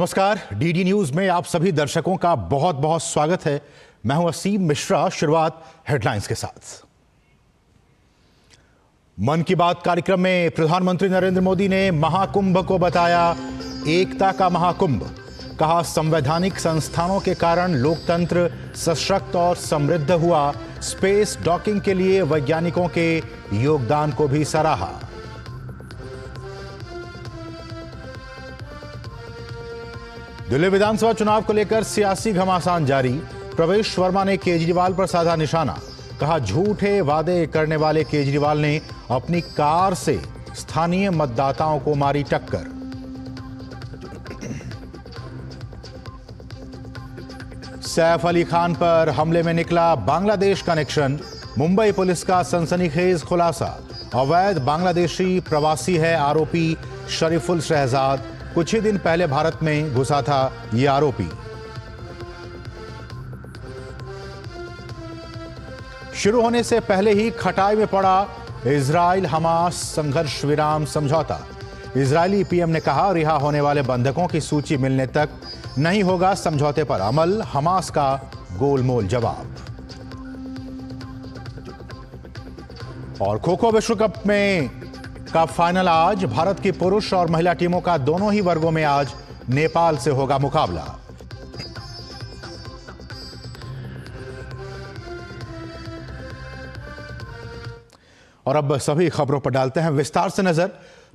नमस्कार, DD news में आप सभी दर्शकों का बहुत बहुत स्वागत है। मैं हूं असीम मिश्रा। शुरुआत हेडलाइंस के साथ। मन की बात कार्यक्रम में प्रधानमंत्री नरेंद्र मोदी ने महाकुंभ को बताया एकता का महाकुंभ। कहा, संवैधानिक संस्थानों के कारण लोकतंत्र सशक्त और समृद्ध हुआ। स्पेस डॉकिंग के लिए वैज्ञानिकों के योगदान को भी सराहा। दिल्ली विधानसभा चुनाव को लेकर सियासी घमासान जारी। प्रवेश वर्मा ने केजरीवाल पर साधा निशाना। कहा, झूठे वादे करने वाले केजरीवाल ने अपनी कार से स्थानीय मतदाताओं को मारी टक्कर। सैफ अली खान पर हमले में निकला बांग्लादेश कनेक्शन। मुंबई पुलिस का सनसनीखेज खुलासा। अवैध बांग्लादेशी प्रवासी है आरोपी शरीफुल शहजाद। कुछ ही दिन पहले भारत में घुसा था ये आरोपी। शुरू होने से पहले ही खटाई में पड़ा इजराइल हमास संघर्ष विराम समझौता। इजरायली पीएम ने कहा, रिहा होने वाले बंधकों की सूची मिलने तक नहीं होगा समझौते पर अमल। हमास का गोलमोल जवाब। और खो खो विश्व कप में का फाइनल आज। भारत की पुरुष और महिला टीमों का दोनों ही वर्गों में आज नेपाल से होगा मुकाबला। और अब सभी खबरों पर डालते हैं विस्तार से नजर।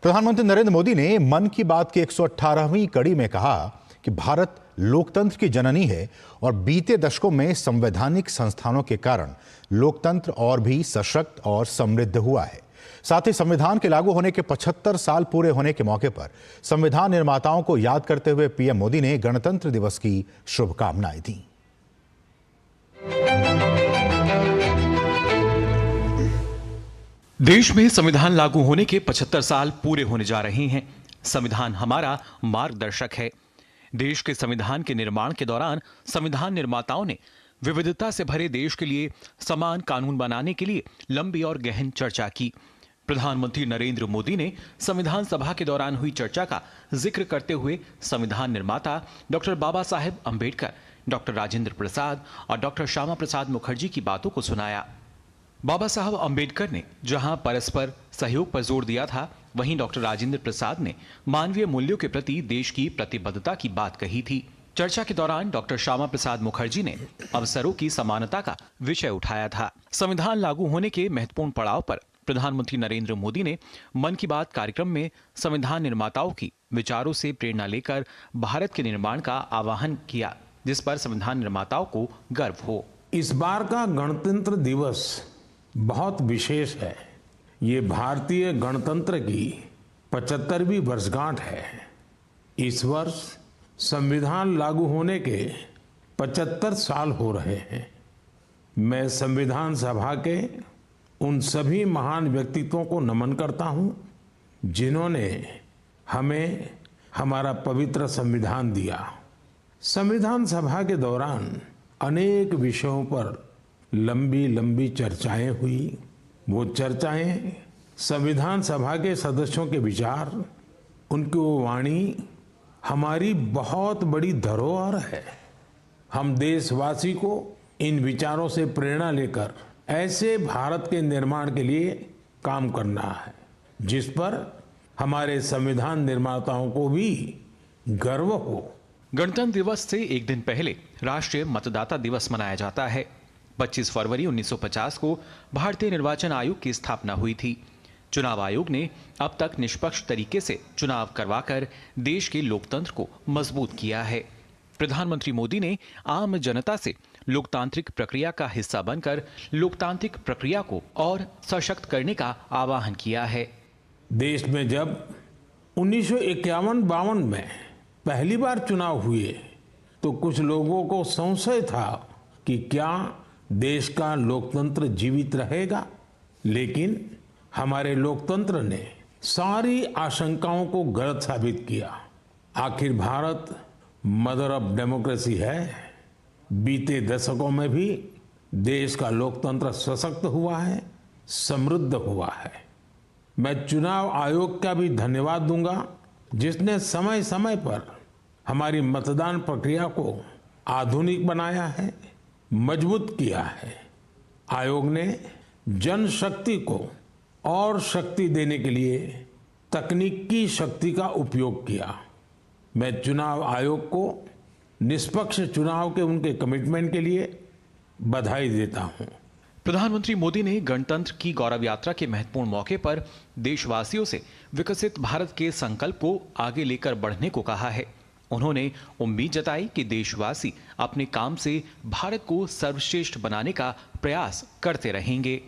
प्रधानमंत्री नरेंद्र मोदी ने मन की बात की 118वीं कड़ी में कहा कि भारत लोकतंत्र की जननी है और बीते दशकों में संवैधानिक संस्थानों के कारण लोकतंत्र और भी सशक्त और समृद्ध हुआ है। साथ ही संविधान के लागू होने के 75 साल पूरे होने के मौके पर संविधान निर्माताओं को याद करते हुए पीएम मोदी ने गणतंत्र दिवस की शुभकामनाएं दी। देश में संविधान लागू होने के 75 साल पूरे होने जा रहे हैं। संविधान हमारा मार्गदर्शक है। देश के संविधान के निर्माण के दौरान संविधान निर्माताओं ने विविधता से भरे देश के लिए समान कानून बनाने के लिए लंबी और गहन चर्चा की। प्रधानमंत्री नरेंद्र मोदी ने संविधान सभा के दौरान हुई चर्चा का जिक्र करते हुए संविधान निर्माता डॉक्टर बाबा साहेब अंबेडकर, डॉक्टर राजेंद्र प्रसाद और डॉक्टर श्यामा प्रसाद मुखर्जी की बातों को सुनाया। बाबा साहब अंबेडकर ने जहां परस्पर सहयोग पर जोर दिया था, वहीं डॉक्टर राजेंद्र प्रसाद ने मानवीय मूल्यों के प्रति देश की प्रतिबद्धता की बात कही थी। चर्चा के दौरान डॉक्टर श्यामा प्रसाद मुखर्जी ने अवसरों की समानता का विषय उठाया था। संविधान लागू होने के महत्वपूर्ण पड़ाव पर प्रधानमंत्री नरेंद्र मोदी ने मन की बात कार्यक्रम में संविधान निर्माताओं की विचारों से प्रेरणा लेकर भारत के निर्माण का आह्वान किया, जिस पर संविधान निर्माताओं को गर्व हो। इस बार का गणतंत्र दिवस बहुत विशेष है। ये भारतीय गणतंत्र की 75वीं वर्षगांठ है। इस वर्ष संविधान लागू होने के 75 साल हो रहे हैं। मैं संविधान सभा के उन सभी महान व्यक्तित्वों को नमन करता हूं, जिन्होंने हमें हमारा पवित्र संविधान दिया। संविधान सभा के दौरान अनेक विषयों पर लंबी लंबी चर्चाएं हुई। वो चर्चाएं संविधान सभा के सदस्यों के विचार, उनकी वो वाणी हमारी बहुत बड़ी धरोहर है। हम देशवासी को इन विचारों से प्रेरणा लेकर ऐसे भारत के निर्माण के लिए काम करना है, जिस पर हमारे संविधान निर्माताओं को भी गर्व हो। गणतंत्र दिवस से एक दिन पहले राष्ट्रीय मतदाता दिवस मनाया जाता है। 25 फरवरी 1950 को भारतीय निर्वाचन आयोग की स्थापना हुई थी। चुनाव आयोग ने अब तक निष्पक्ष तरीके से चुनाव करवाकर देश के लोकतंत्र को मजबूत किया है। प्रधानमंत्री मोदी ने आम जनता से लोकतांत्रिक प्रक्रिया का हिस्सा बनकर लोकतांत्रिक प्रक्रिया को और सशक्त करने का आह्वान किया है। देश में जब 1951-52 में पहली बार चुनाव हुए तो कुछ लोगों को संशय था कि क्या देश का लोकतंत्र जीवित रहेगा, लेकिन हमारे लोकतंत्र ने सारी आशंकाओं को गलत साबित किया। आखिर भारत मदर ऑफ डेमोक्रेसी है। बीते दशकों में भी देश का लोकतंत्र सशक्त हुआ है, समृद्ध हुआ है। मैं चुनाव आयोग का भी धन्यवाद दूंगा, जिसने समय समय पर हमारी मतदान प्रक्रिया को आधुनिक बनाया है, मजबूत किया है। आयोग ने जनशक्ति को और शक्ति देने के लिए तकनीकी शक्ति का उपयोग किया। मैं चुनाव आयोग को निष्पक्ष चुनाव के उनके कमिटमेंट के लिए बधाई देता हूं। प्रधानमंत्री मोदी ने गणतंत्र की गौरव यात्रा के महत्वपूर्ण मौके पर देशवासियों से विकसित भारत के संकल्प को आगे लेकर बढ़ने को कहा है। उन्होंने उम्मीद जताई कि देशवासी अपने काम से भारत को सर्वश्रेष्ठ बनाने का प्रयास करते रहेंगे।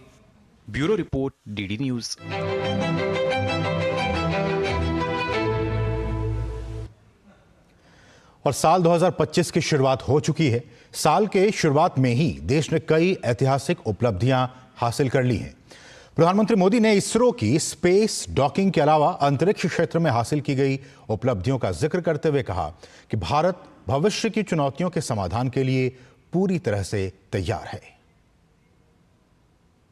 Bureau report, DD news. और साल 2025 की शुरुआत हो चुकी है। साल के शुरुआत में ही देश ने कई ऐतिहासिक उपलब्धियां हासिल कर ली हैं। प्रधानमंत्री मोदी ने इसरो की स्पेस डॉकिंग के अलावा अंतरिक्ष क्षेत्र में हासिल की गई उपलब्धियों का जिक्र करते हुए कहा कि भारत भविष्य की चुनौतियों के समाधान के लिए पूरी तरह से तैयार है।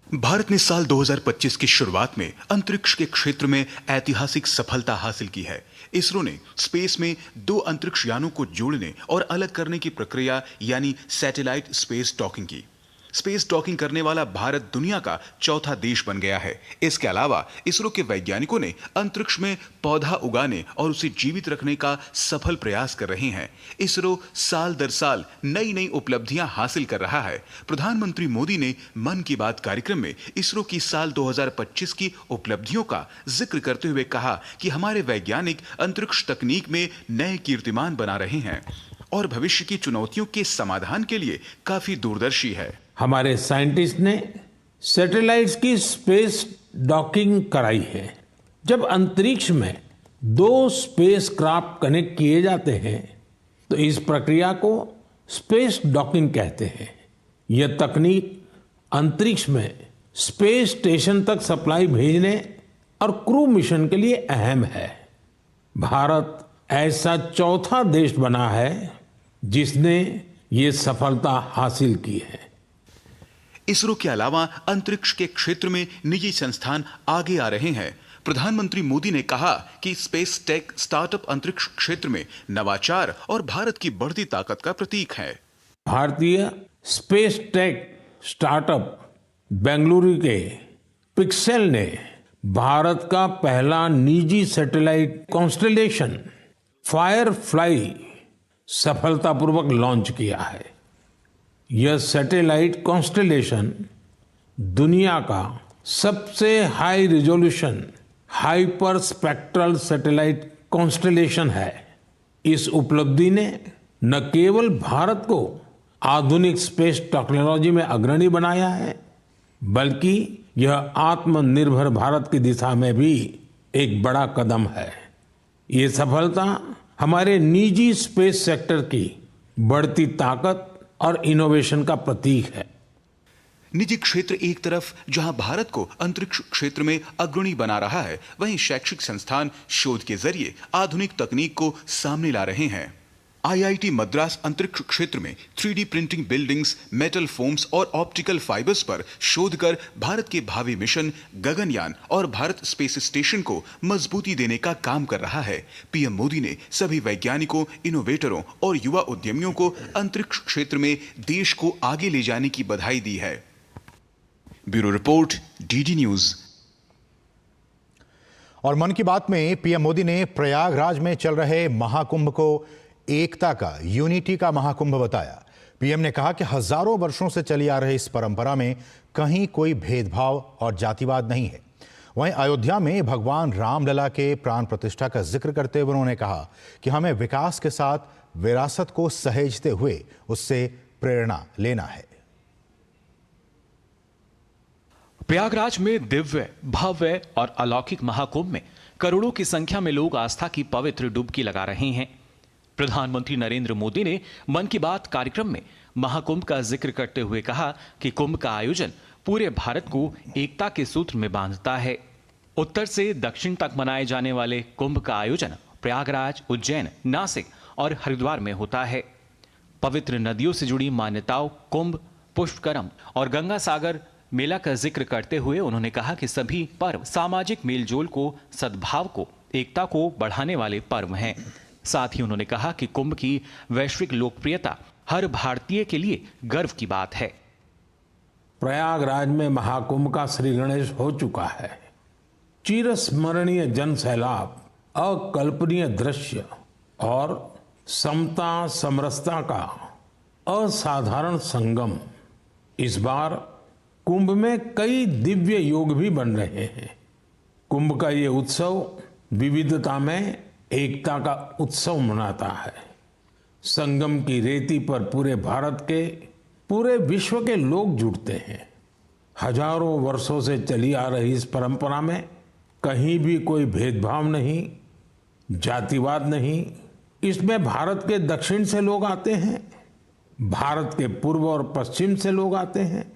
भारत ने साल 2025 की शुरुआत में अंतरिक्ष के क्षेत्र में ऐतिहासिक सफलता हासिल की है। इसरो ने स्पेस में 2 अंतरिक्ष यानों को जोड़ने और अलग करने की प्रक्रिया यानी सैटेलाइट स्पेस डॉकिंग की। स्पेस डॉकिंग करने वाला भारत दुनिया का चौथा देश बन गया है। इसके अलावा इसरो के वैज्ञानिकों ने अंतरिक्ष में पौधा उगाने और उसे जीवित रखने का सफल प्रयास कर रहे हैं। इसरो साल दर साल नई नई उपलब्धियां हासिल कर रहा है। प्रधानमंत्री मोदी ने मन की बात कार्यक्रम में इसरो की साल 2025 की उपलब्धियों का जिक्र करते हुए कहा कि हमारे वैज्ञानिक अंतरिक्ष तकनीक में नए कीर्तिमान बना रहे हैं और भविष्य की चुनौतियों के समाधान के लिए काफी दूरदर्शी है। हमारे साइंटिस्ट ने सैटेलाइट्स की स्पेस डॉकिंग कराई है। जब अंतरिक्ष में 2 स्पेस क्राफ्ट कनेक्ट किए जाते हैं तो इस प्रक्रिया को स्पेस डॉकिंग कहते हैं। यह तकनीक अंतरिक्ष में स्पेस स्टेशन तक सप्लाई भेजने और क्रू मिशन के लिए अहम है। भारत ऐसा चौथा देश बना है जिसने ये सफलता हासिल की है। इसरो के अलावा अंतरिक्ष के क्षेत्र में निजी संस्थान आगे आ रहे हैं। प्रधानमंत्री मोदी ने कहा कि स्पेस टेक स्टार्टअप अंतरिक्ष क्षेत्र में नवाचार और भारत की बढ़ती ताकत का प्रतीक है। भारतीय स्पेस टेक स्टार्टअप बेंगलुरु के पिक्सेल ने भारत का पहला निजी सैटेलाइट कॉन्स्टेलेशन फायरफ्लाई सफलतापूर्वक लॉन्च किया है। यह सैटेलाइट कॉन्स्टेलेशन दुनिया का सबसे high resolution hyper spectral satellite constellation है। इस उपलब्धि ने न केवल भारत को आधुनिक स्पेस टेक्नोलॉजी में अग्रणी बनाया है, बल्कि यह आत्मनिर्भर भारत की दिशा में भी एक बड़ा कदम है। ये सफलता हमारे निजी स्पेस सेक्टर की बढ़ती ताकत और इनोवेशन का प्रतीक है। निजी क्षेत्र एक तरफ जहां भारत को अंतरिक्ष क्षेत्र में अग्रणी बना रहा है, वहीं शैक्षिक संस्थान शोध के जरिए आधुनिक तकनीक को सामने ला रहे हैं। आईआईटी मद्रास अंतरिक्ष क्षेत्र में 3D printing buildings, metal foams और ऑप्टिकल फाइबर्स पर शोध कर भारत के भावी मिशन गगनयान और भारत स्पेस स्टेशन को मजबूती देने का काम कर रहा है। पीएम मोदी ने सभी वैज्ञानिकों, इनोवेटरों और युवा उद्यमियों को अंतरिक्ष क्षेत्र में देश को आगे ले जाने की बधाई दी है। Bureau report, DD news. और मन की बात में पीएम मोदी ने प्रयागराज में चल रहे महाकुंभ को एकता का, यूनिटी का महाकुंभ बताया। पीएम ने कहा कि हजारों वर्षों से चली आ रही इस परंपरा में कहीं कोई भेदभाव और जातिवाद नहीं है। वहीं अयोध्या में भगवान रामलला के प्राण प्रतिष्ठा का जिक्र करते हुए उन्होंने कहा कि हमें विकास के साथ विरासत को सहेजते हुए उससे प्रेरणा लेना है। प्रयागराज में दिव्य, भव्य और अलौकिक महाकुंभ में करोड़ों की संख्या में लोग आस्था की पवित्र डुबकी लगा रहे हैं। प्रधानमंत्री नरेंद्र मोदी ने मन की बात कार्यक्रम में महाकुंभ का जिक्र करते हुए कहा कि कुंभ का आयोजन पूरे भारत को एकता के सूत्र में बांधता है। उत्तर से दक्षिण तक मनाए जाने वाले कुंभ का आयोजन प्रयागराज, उज्जैन, नासिक और हरिद्वार में होता है। पवित्र नदियों से जुड़ी मान्यताओं, कुंभ, पुष्करम और गंगा सागर मेला का जिक्र करते हुए उन्होंने कहा कि सभी पर्व सामाजिक मेलजोल को, सद्भाव को, एकता को बढ़ाने वाले पर्व हैं। साथ ही उन्होंने कहा कि कुंभ की वैश्विक लोकप्रियता हर भारतीय के लिए गर्व की बात है। प्रयागराज में महाकुंभ का श्री गणेश हो चुका है। चिरस्मरणीय जन सैलाब, अकल्पनीय दृश्य और समता समरसता का असाधारण संगम। इस बार कुंभ में कई दिव्य योग भी बन रहे हैं। कुंभ का ये उत्सव विविधता में एकता का उत्सव मनाता है। संगम की रेती पर पूरे भारत के, पूरे विश्व के लोग जुटते हैं। हजारों वर्षों से चली आ रही इस परंपरा में कहीं भी कोई भेदभाव नहीं, जातिवाद नहीं। इसमें भारत के दक्षिण से लोग आते हैं, भारत के पूर्व और पश्चिम से लोग आते हैं।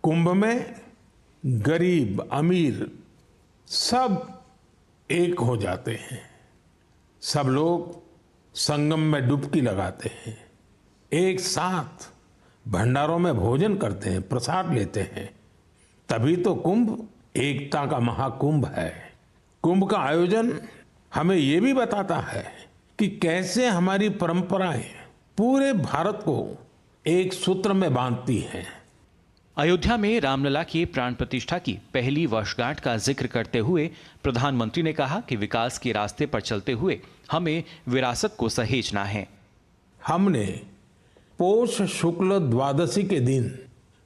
कुंभ में गरीब अमीर सब एक हो जाते हैं। सब लोग संगम में डुबकी लगाते हैं, एक साथ भंडारों में भोजन करते हैं, प्रसाद लेते हैं। तभी तो कुंभ एकता का महाकुंभ है। कुंभ का आयोजन हमें ये भी बताता है कि कैसे हमारी परंपराएं पूरे भारत को एक सूत्र में बांधती हैं। अयोध्या में रामलला की प्राण प्रतिष्ठा की पहली वर्षगांठ का जिक्र करते हुए प्रधानमंत्री ने कहा कि विकास के रास्ते पर चलते हुए हमें विरासत को सहेजना है। हमने पौष शुक्ल द्वादशी के दिन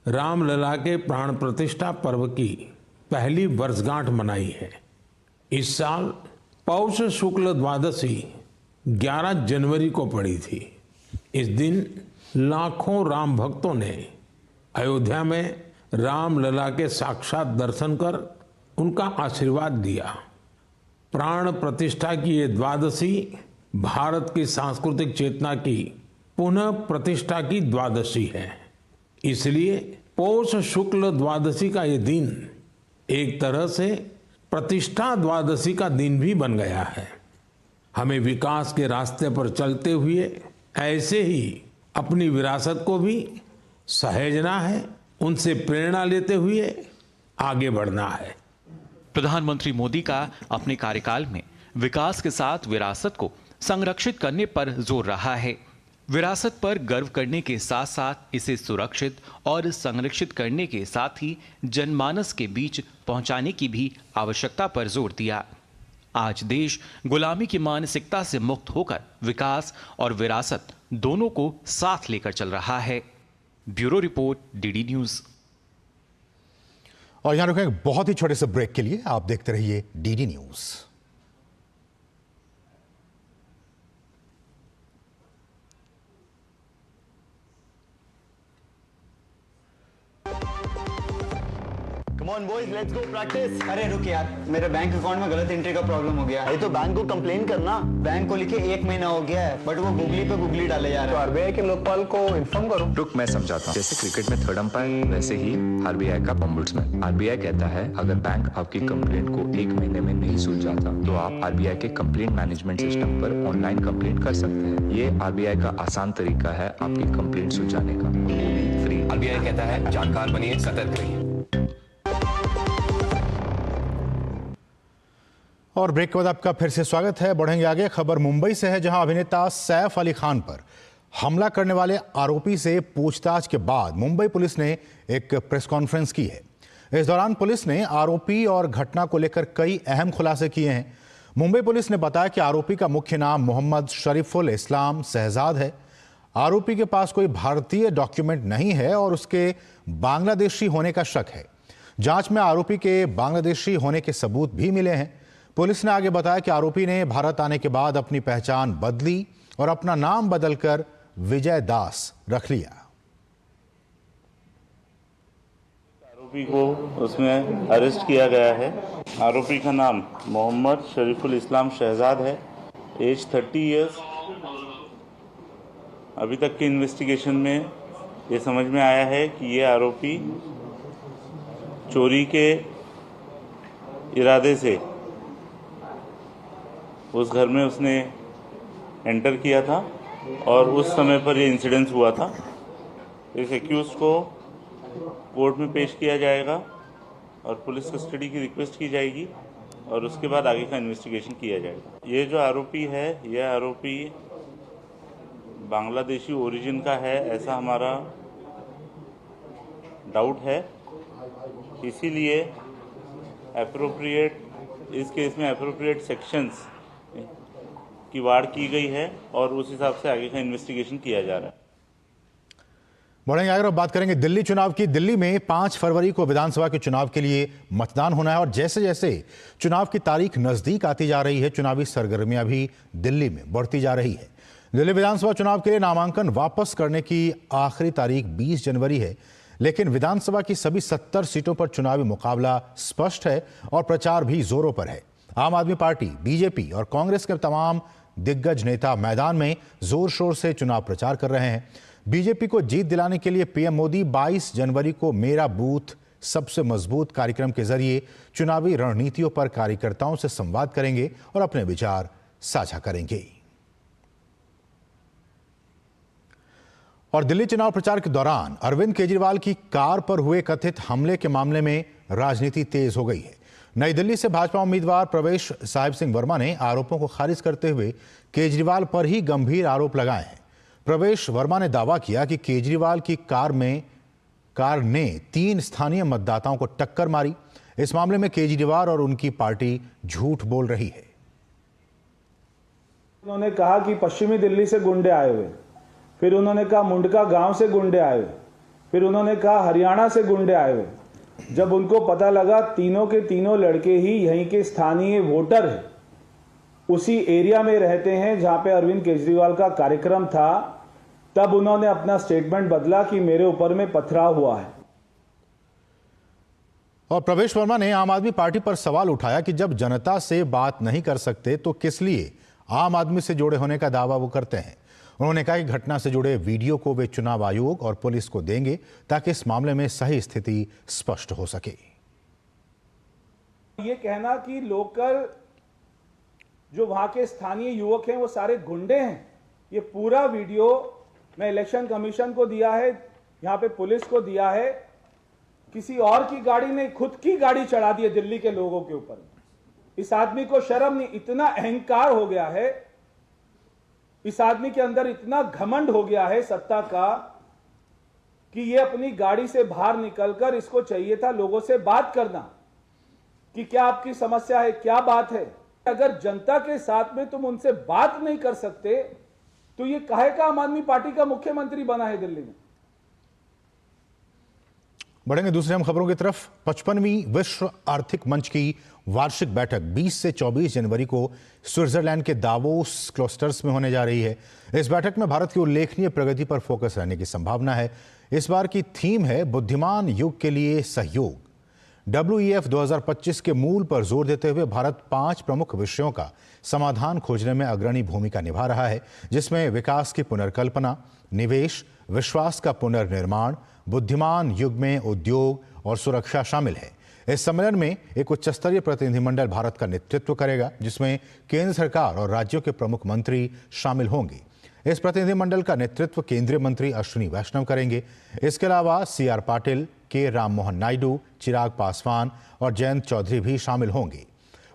रामलला के प्राण प्रतिष्ठा पर्व की पहली वर्षगांठ मनाई है। इस साल पौष शुक्ल द्वादशी 11 जनवरी को पड़ी थी। इस दिन लाखों राम भक्तों ने अयोध्या में रामलला के साक्षात दर्शन कर उनका आशीर्वाद लिया। प्राण प्रतिष्ठा की ये द्वादशी भारत की सांस्कृतिक चेतना की पुनः प्रतिष्ठा की द्वादशी है। इसलिए पौष शुक्ल द्वादशी का ये दिन एक तरह से प्रतिष्ठा द्वादशी का दिन भी बन गया है। हमें विकास के रास्ते पर चलते हुए ऐसे ही अपनी विरासत को भी सहेजना है, उनसे प्रेरणा लेते हुए आगे बढ़ना है। प्रधानमंत्री मोदी का अपने कार्यकाल में विकास के साथ विरासत को संरक्षित करने पर जोर रहा है। विरासत पर गर्व करने के साथ साथ इसे सुरक्षित और संरक्षित करने के साथ ही जनमानस के बीच पहुंचाने की भी आवश्यकता पर जोर दिया। आज देश गुलामी की मानसिकता से मुक्त होकर विकास और विरासत दोनों को साथ लेकर चल रहा है। Bureau report, DD news. और यहां रुकेंगे बहुत ही छोटे से ब्रेक के लिए। आप देखते रहिए DD news. Come on boys, let's go practice. अरे रुक यार, मेरे बैंक अकाउंट में गलत एंट्री का प्रॉब्लम हो गया। अरे तो बैंक को कंप्लेन करना। बैंक को लिखे 1 महीना हो गया है, बट वो गूगली पे गूगली डाले जा रहा है। तो आरबीआई के लोकपाल को इन्फॉर्म करो। रुक, मैं समझाता हूँ। जैसे क्रिकेट में थर्ड अंपायर, वैसे ही आरबीआई का ओम्बुड्समैन। आरबीआई कहता है अगर बैंक आपकी कंप्लेंट को 1 महीने में नहीं सुलझाता तो आप आरबीआई के कंप्लेंट मैनेजमेंट सिस्टम पर ऑनलाइन कंप्लेंट कर सकते हैं। ये आरबीआई का आसान तरीका है आपकी कंप्लेंट सुलझाने का, फ्री। आरबीआई कहता है जानकार बनिए, सतर्क रहिए। और ब्रेक के बाद आपका फिर से स्वागत है। बढ़ेंगे आगे। खबर मुंबई से है, जहां अभिनेता सैफ अली खान पर हमला करने वाले आरोपी से पूछताछ के बाद मुंबई पुलिस ने एक प्रेस कॉन्फ्रेंस की है। इस दौरान पुलिस ने आरोपी और घटना को लेकर कई अहम खुलासे किए हैं। मुंबई पुलिस ने बताया कि आरोपी का मुख्य नाम मोहम्मद शरीफुल इस्लाम शहजाद है। आरोपी के पास कोई भारतीय डॉक्यूमेंट नहीं है और उसके बांग्लादेशी होने का शक है। जांच में आरोपी के बांग्लादेशी होने के सबूत भी मिले हैं। पुलिस ने आगे बताया कि आरोपी ने भारत आने के बाद अपनी पहचान बदली और अपना नाम बदलकर विजय दास रख लिया। आरोपी को उसमें अरेस्ट किया गया है। आरोपी का नाम मोहम्मद शरीफुल इस्लाम शहजाद है, एज 30 इयर्स। अभी तक की इन्वेस्टिगेशन में ये समझ में आया है कि ये आरोपी चोरी के इरादे से उस घर में उसने एंटर किया था और उस समय पर ये इंसिडेंस हुआ था। इस एक्यूज को कोर्ट में पेश किया जाएगा और पुलिस कस्टडी की रिक्वेस्ट की जाएगी। और उसके बाद आगे का इन्वेस्टिगेशन किया जाएगा। ये जो आरोपी है, यह आरोपी बांग्लादेशी ओरिजिन का है, ऐसा हमारा डाउट है। इसीलिए इस केस में एप्रोप्रिएट सेक्शंस की वाड़ की गई है और उस हिसाब से आगे का इन्वेस्टिगेशन किया जा रहा है। बढ़ेंगे आगे और बात करेंगे दिल्ली चुनाव की। दिल्ली में 5 फरवरी को विधानसभा के चुनाव के लिए मतदान होना है और जैसे जैसे चुनाव की तारीख नजदीक आती जा रही है, चुनावी सरगर्मियां भी दिल्ली में बढ़ती जा रही है। दिल्ली विधानसभा चुनाव के लिए नामांकन वापस करने की आखिरी तारीख 20 जनवरी है, लेकिन विधानसभा की सभी 70 सीटों पर चुनावी मुकाबला स्पष्ट है और प्रचार भी जोरों पर है। आम आदमी पार्टी, बीजेपी और कांग्रेस के तमाम दिग्गज नेता मैदान में जोर शोर से चुनाव प्रचार कर रहे हैं। बीजेपी को जीत दिलाने के लिए पीएम मोदी 22 जनवरी को मेरा बूथ सबसे मजबूत कार्यक्रम के जरिए चुनावी रणनीतियों पर कार्यकर्ताओं से संवाद करेंगे और अपने विचार साझा करेंगे। और दिल्ली चुनाव प्रचार के दौरान अरविंद केजरीवाल की कार पर हुए कथित हमले के मामले में राजनीति तेज हो गई है। नई दिल्ली से भाजपा उम्मीदवार प्रवेश साहिब सिंह वर्मा ने आरोपों को खारिज करते हुए केजरीवाल पर ही गंभीर आरोप लगाए हैं। प्रवेश वर्मा ने दावा किया कि केजरीवाल की कार ने 3 स्थानीय मतदाताओं को टक्कर मारी। इस मामले में केजरीवाल और उनकी पार्टी झूठ बोल रही है। उन्होंने कहा कि पश्चिमी दिल्ली से गुंडे आए हुए, फिर उन्होंने कहा मुंडका गांव से गुंडे आए हुए, फिर उन्होंने कहा हरियाणा से गुंडे आए हुए। जब उनको पता लगा तीनों के तीनों लड़के ही यहीं के स्थानीय वोटर हैं, उसी एरिया में रहते हैं जहां पे अरविंद केजरीवाल का कार्यक्रम था, तब उन्होंने अपना स्टेटमेंट बदला कि मेरे ऊपर में पथराव हुआ है। और प्रवेश वर्मा ने आम आदमी पार्टी पर सवाल उठाया कि जब जनता से बात नहीं कर सकते तो किस लिए आम आदमी से जुड़े होने का दावा वो करते हैं। उन्होंने कहा कि घटना से जुड़े वीडियो को वे चुनाव आयोग और पुलिस को देंगे ताकि इस मामले में सही स्थिति स्पष्ट हो सके। ये कहना कि लोकल जो वहां के स्थानीय युवक हैं वो सारे गुंडे हैं, ये पूरा वीडियो मैं इलेक्शन कमीशन को दिया है, यहाँ पे पुलिस को दिया है। किसी और की गाड़ी ने खुद की गाड़ी चढ़ा दी है दिल्ली के लोगों के ऊपर। इस आदमी को शर्म नहीं, इतना अहंकार हो गया है, इस आदमी के अंदर इतना घमंड हो गया है सत्ता का कि ये अपनी गाड़ी से बाहर निकलकर इसको चाहिए था लोगों से बात करना कि क्या आपकी समस्या है, क्या बात है। अगर जनता के साथ में तुम उनसे बात नहीं कर सकते तो ये काहे का आम आदमी पार्टी का मुख्यमंत्री बना है दिल्ली में। बढ़ेंगे दूसरी अहम खबरों की तरफ। 55वीं विश्व आर्थिक मंच की वार्षिक बैठक 20 से 24 जनवरी को स्विट्जरलैंड के दावोस क्लस्टर्स में होने जा रही है। इस बैठक में भारत की उल्लेखनीय प्रगति पर फोकस रहने की संभावना है। इस बार की थीम है बुद्धिमान युग के लिए सहयोग। WEF 2025 के मूल पर जोर देते हुए भारत 5 प्रमुख विषयों का समाधान खोजने में अग्रणी भूमिका निभा रहा है, जिसमें विकास की पुनर्कल्पना, निवेश, विश्वास का पुनर्निर्माण, बुद्धिमान युग में उद्योग और सुरक्षा शामिल है। इस सम्मेलन में एक उच्च स्तरीय प्रतिनिधिमंडल भारत का नेतृत्व करेगा, जिसमें केंद्र सरकार और राज्यों के प्रमुख मंत्री शामिल होंगे। इस प्रतिनिधिमंडल का नेतृत्व केंद्रीय मंत्री अश्विनी वैष्णव करेंगे। इसके अलावा CR पाटिल, के राममोहन नायडू, चिराग पासवान और जयंत चौधरी भी शामिल होंगे।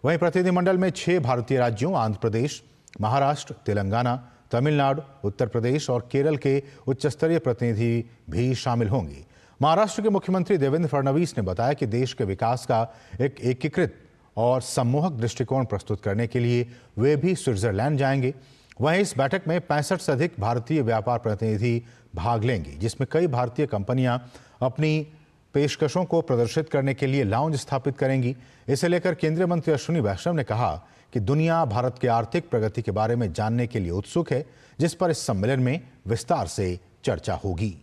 वहीं प्रतिनिधिमंडल में 6 भारतीय राज्यों आंध्र प्रदेश, महाराष्ट्र, तेलंगाना, तमिलनाडु, उत्तर प्रदेश और केरल के उच्च स्तरीय प्रतिनिधि भी शामिल होंगे। महाराष्ट्र के मुख्यमंत्री देवेंद्र फडणवीस ने बताया कि देश के विकास का एक एकीकृत और सम्मोहक दृष्टिकोण प्रस्तुत करने के लिए वे भी स्विट्जरलैंड जाएंगे। वहीं इस बैठक में 65 से अधिक भारतीय व्यापार प्रतिनिधि भाग लेंगे, जिसमें कई भारतीय कंपनियां अपनी पेशकशों को प्रदर्शित करने के लिए लाउंज स्थापित करेंगी। इसे लेकर केंद्रीय मंत्री अश्विनी वैष्णव ने कहा कि दुनिया भारत के आर्थिक प्रगति के बारे में जानने के लिए उत्सुक है, जिस पर इस सम्मेलन में विस्तार से चर्चा होगी।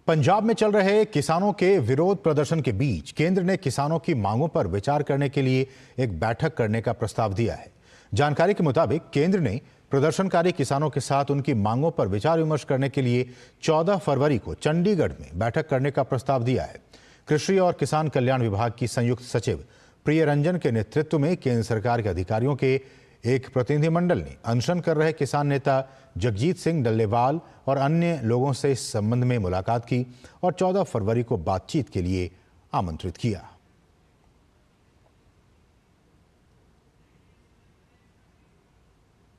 पंजाब में चल रहे किसानों के विरोध प्रदर्शन के बीच केंद्र ने किसानों की मांगों पर विचार करने के लिए एक बैठक करने का प्रस्ताव दिया है। जानकारी के मुताबिक केंद्र ने प्रदर्शनकारी किसानों के साथ उनकी मांगों पर विचार विमर्श करने के लिए 14 फरवरी को चंडीगढ़ में बैठक करने का प्रस्ताव दिया है। कृषि और किसान कल्याण विभाग की संयुक्त सचिव प्रिय रंजन के नेतृत्व में केंद्र सरकार के अधिकारियों के एक प्रतिनिधिमंडल ने अनशन कर रहे किसान नेता जगजीत सिंह डल्लेवाल और अन्य लोगों से इस संबंध में मुलाकात की और 14 फरवरी को बातचीत के लिए आमंत्रित किया।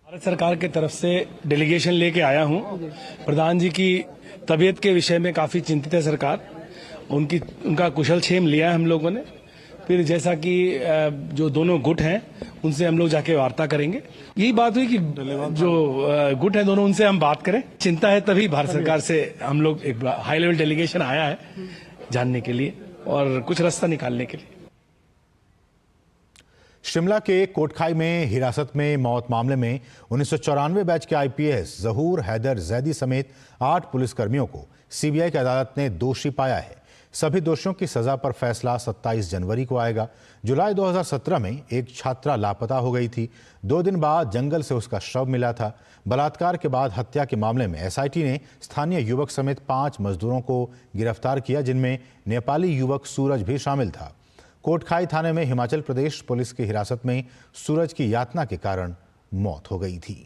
भारत सरकार की तरफ से डेलीगेशन लेके आया हूं। प्रधान जी की तबीयत के विषय में काफी चिंतित है सरकार। उनका कुशल क्षेम लिया है हम लोगों ने। फिर जैसा कि जो दोनों गुट हैं उनसे हम लोग जाके वार्ता करेंगे। यही बात हुई कि जो गुट है दोनों, उनसे हम बात करें। चिंता है तभी भारत सरकार से हम लोग एक हाई लेवल डेलीगेशन आया है जानने के लिए और कुछ रास्ता निकालने के लिए। शिमला के कोटखाई में हिरासत में मौत मामले में 1994 बैच के आईपीएस जहूर हैदर जैदी समेत 8 पुलिसकर्मियों को सीबीआई की अदालत ने दोषी पाया है। सभी दोषियों की सजा पर फैसला 27 जनवरी को आएगा। जुलाई 2017 में एक छात्रा लापता हो गई थी। 2 दिन बाद जंगल से उसका शव मिला था। बलात्कार के बाद हत्या के मामले में एसआईटी ने स्थानीय युवक समेत 5 मजदूरों को गिरफ्तार किया, जिनमें नेपाली युवक सूरज भी शामिल था। कोटखाई थाने में हिमाचल प्रदेश पुलिस की हिरासत में सूरज की यातना के कारण मौत हो गई थी।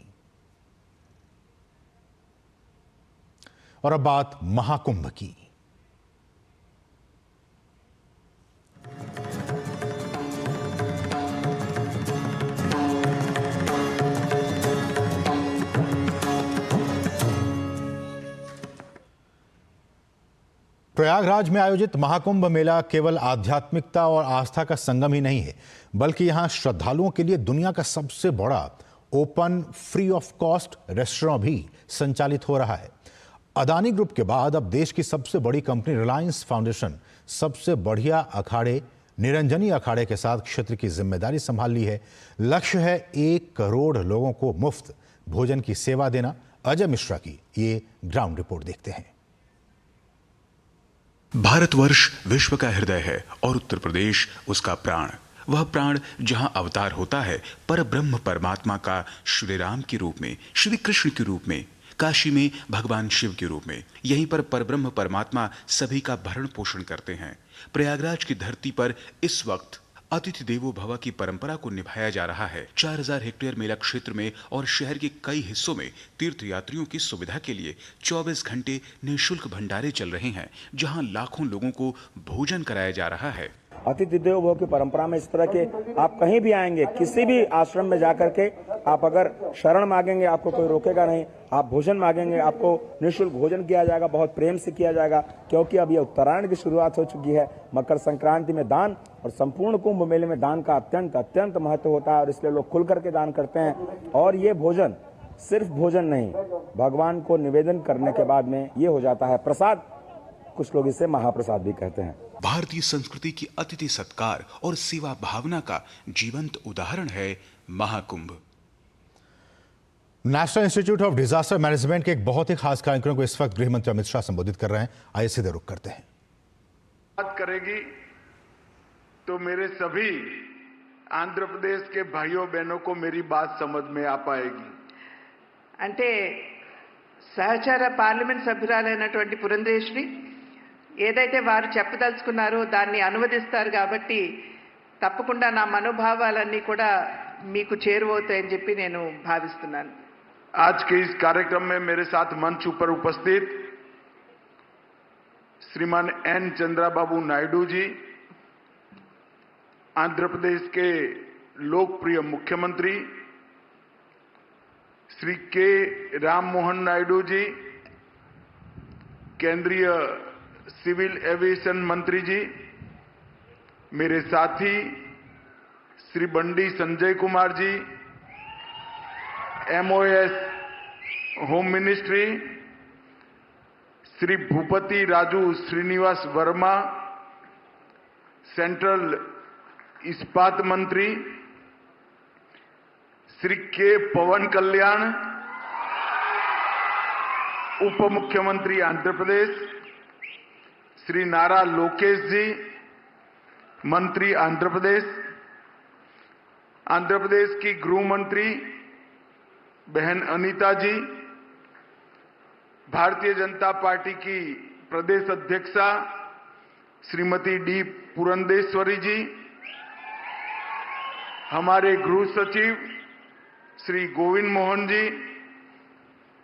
और अब बात महाकुंभ की। प्रयागराज में आयोजित महाकुंभ मेला केवल आध्यात्मिकता और आस्था का संगम ही नहीं है, बल्कि यहां श्रद्धालुओं के लिए दुनिया का सबसे बड़ा open free of cost restaurant भी संचालित हो रहा है। अदानी ग्रुप के बाद अब देश की सबसे बड़ी कंपनी रिलायंस फाउंडेशन सबसे बढ़िया अखाड़े निरंजनी अखाड़े के साथ क्षेत्र की जिम्मेदारी संभाल ली है। लक्ष्य है 1 करोड़ लोगों को मुफ्त भोजन की सेवा देना। अजय मिश्रा की ये ग्राउंड रिपोर्ट देखते हैं। भारतवर्ष विश्व का हृदय है और उत्तर प्रदेश उसका प्राण। वह प्राण जहां अवतार होता है पर ब्रह्म परमात्मा का, श्री राम के रूप में, श्री कृष्ण के रूप में, काशी में भगवान शिव के रूप में, यहीं पर परब्रह्म परमात्मा सभी का भरण पोषण करते हैं। प्रयागराज की धरती पर इस वक्त अतिथि देवो भव की परंपरा को निभाया जा रहा है। 4000 हेक्टेयर मेला क्षेत्र में और शहर के कई हिस्सों में तीर्थ यात्रियों की सुविधा के लिए 24 घंटे निःशुल्क भंडारे चल रहे हैं, जहां लाखों लोगों को भोजन कराया जा रहा है। अतिथि देवो भव की परंपरा में इस तरह के आप कहीं भी आएंगे, किसी भी आश्रम में जाकर के आप अगर शरण मांगेंगे आपको कोई रोकेगा नहीं। आप भोजन मांगेंगे आपको निःशुल्क भोजन किया जाएगा, बहुत प्रेम से किया जाएगा, क्योंकि अब यह उत्तरायण की शुरुआत हो चुकी है। मकर संक्रांति में दान और संपूर्ण कुंभ मेले में दान का अत्यंत महत्व होता है और इसलिए लोग खुल करके दान करते हैं। और ये भोजन सिर्फ भोजन नहीं, भगवान को निवेदन करने के बाद में ये हो जाता है प्रसाद। कुछ लोग इसे महाप्रसाद भी कहते हैं। भारतीय संस्कृति की अतिथि सत्कार और सेवा भावना का जीवंत उदाहरण है Mahakumbh. National institute of disaster management के एक बहुत ही खास कार्यक्रम को इस वक्त गृह मंत्री अमित शाह संबोधित कर रहे हैं। आइए सीधे रुख करते हैं। बात करेगी तो मेरे सभी आंध्र प्रदेश के भाइयों बहनों को मेरी बात समझ में आ पाएगी। అంటే సహచార పార్లమెంట్ సభ్యురాలైనటువంటి పురంధేశ్వరి ఏదైతే వారు చెప్పదలుచుకున్నారో దాన్ని అనువదిస్తారు కాబట్టి తప్పకుండా నా మనోభావాలన్నీ కూడా మీకు చేరువవుతాయని చెప్పి నేను భావిస్తున్నాను। आज के इस कार्यक्रम में मेरे साथ मंच ऊपर उपस्थित श्रीमान एन चंद्राबाबू नायडू जी, आंध्र प्रदेश के लोकप्रिय मुख्यमंत्री श्री के राम मोहन नायडू जी, केंद्रीय सिविल एविएशन मंत्री जी, मेरे साथी Shri Bandi Sanjay Kumar ji, MOS home ministry, Shri Bhupathi Raju Srinivasa Varma, central इस्पात मंत्री, श्री के पवन कल्याण, उप मुख्यमंत्री आंध्र प्रदेश, श्री नारा लोकेश जी, मंत्री आंध्र प्रदेश की गृह मंत्री बहन अनीता जी, भारतीय जनता पार्टी की प्रदेश अध्यक्षा श्रीमती डी पुरंदेश्वरी जी, हमारे गृह सचिव श्री गोविंद मोहन जी,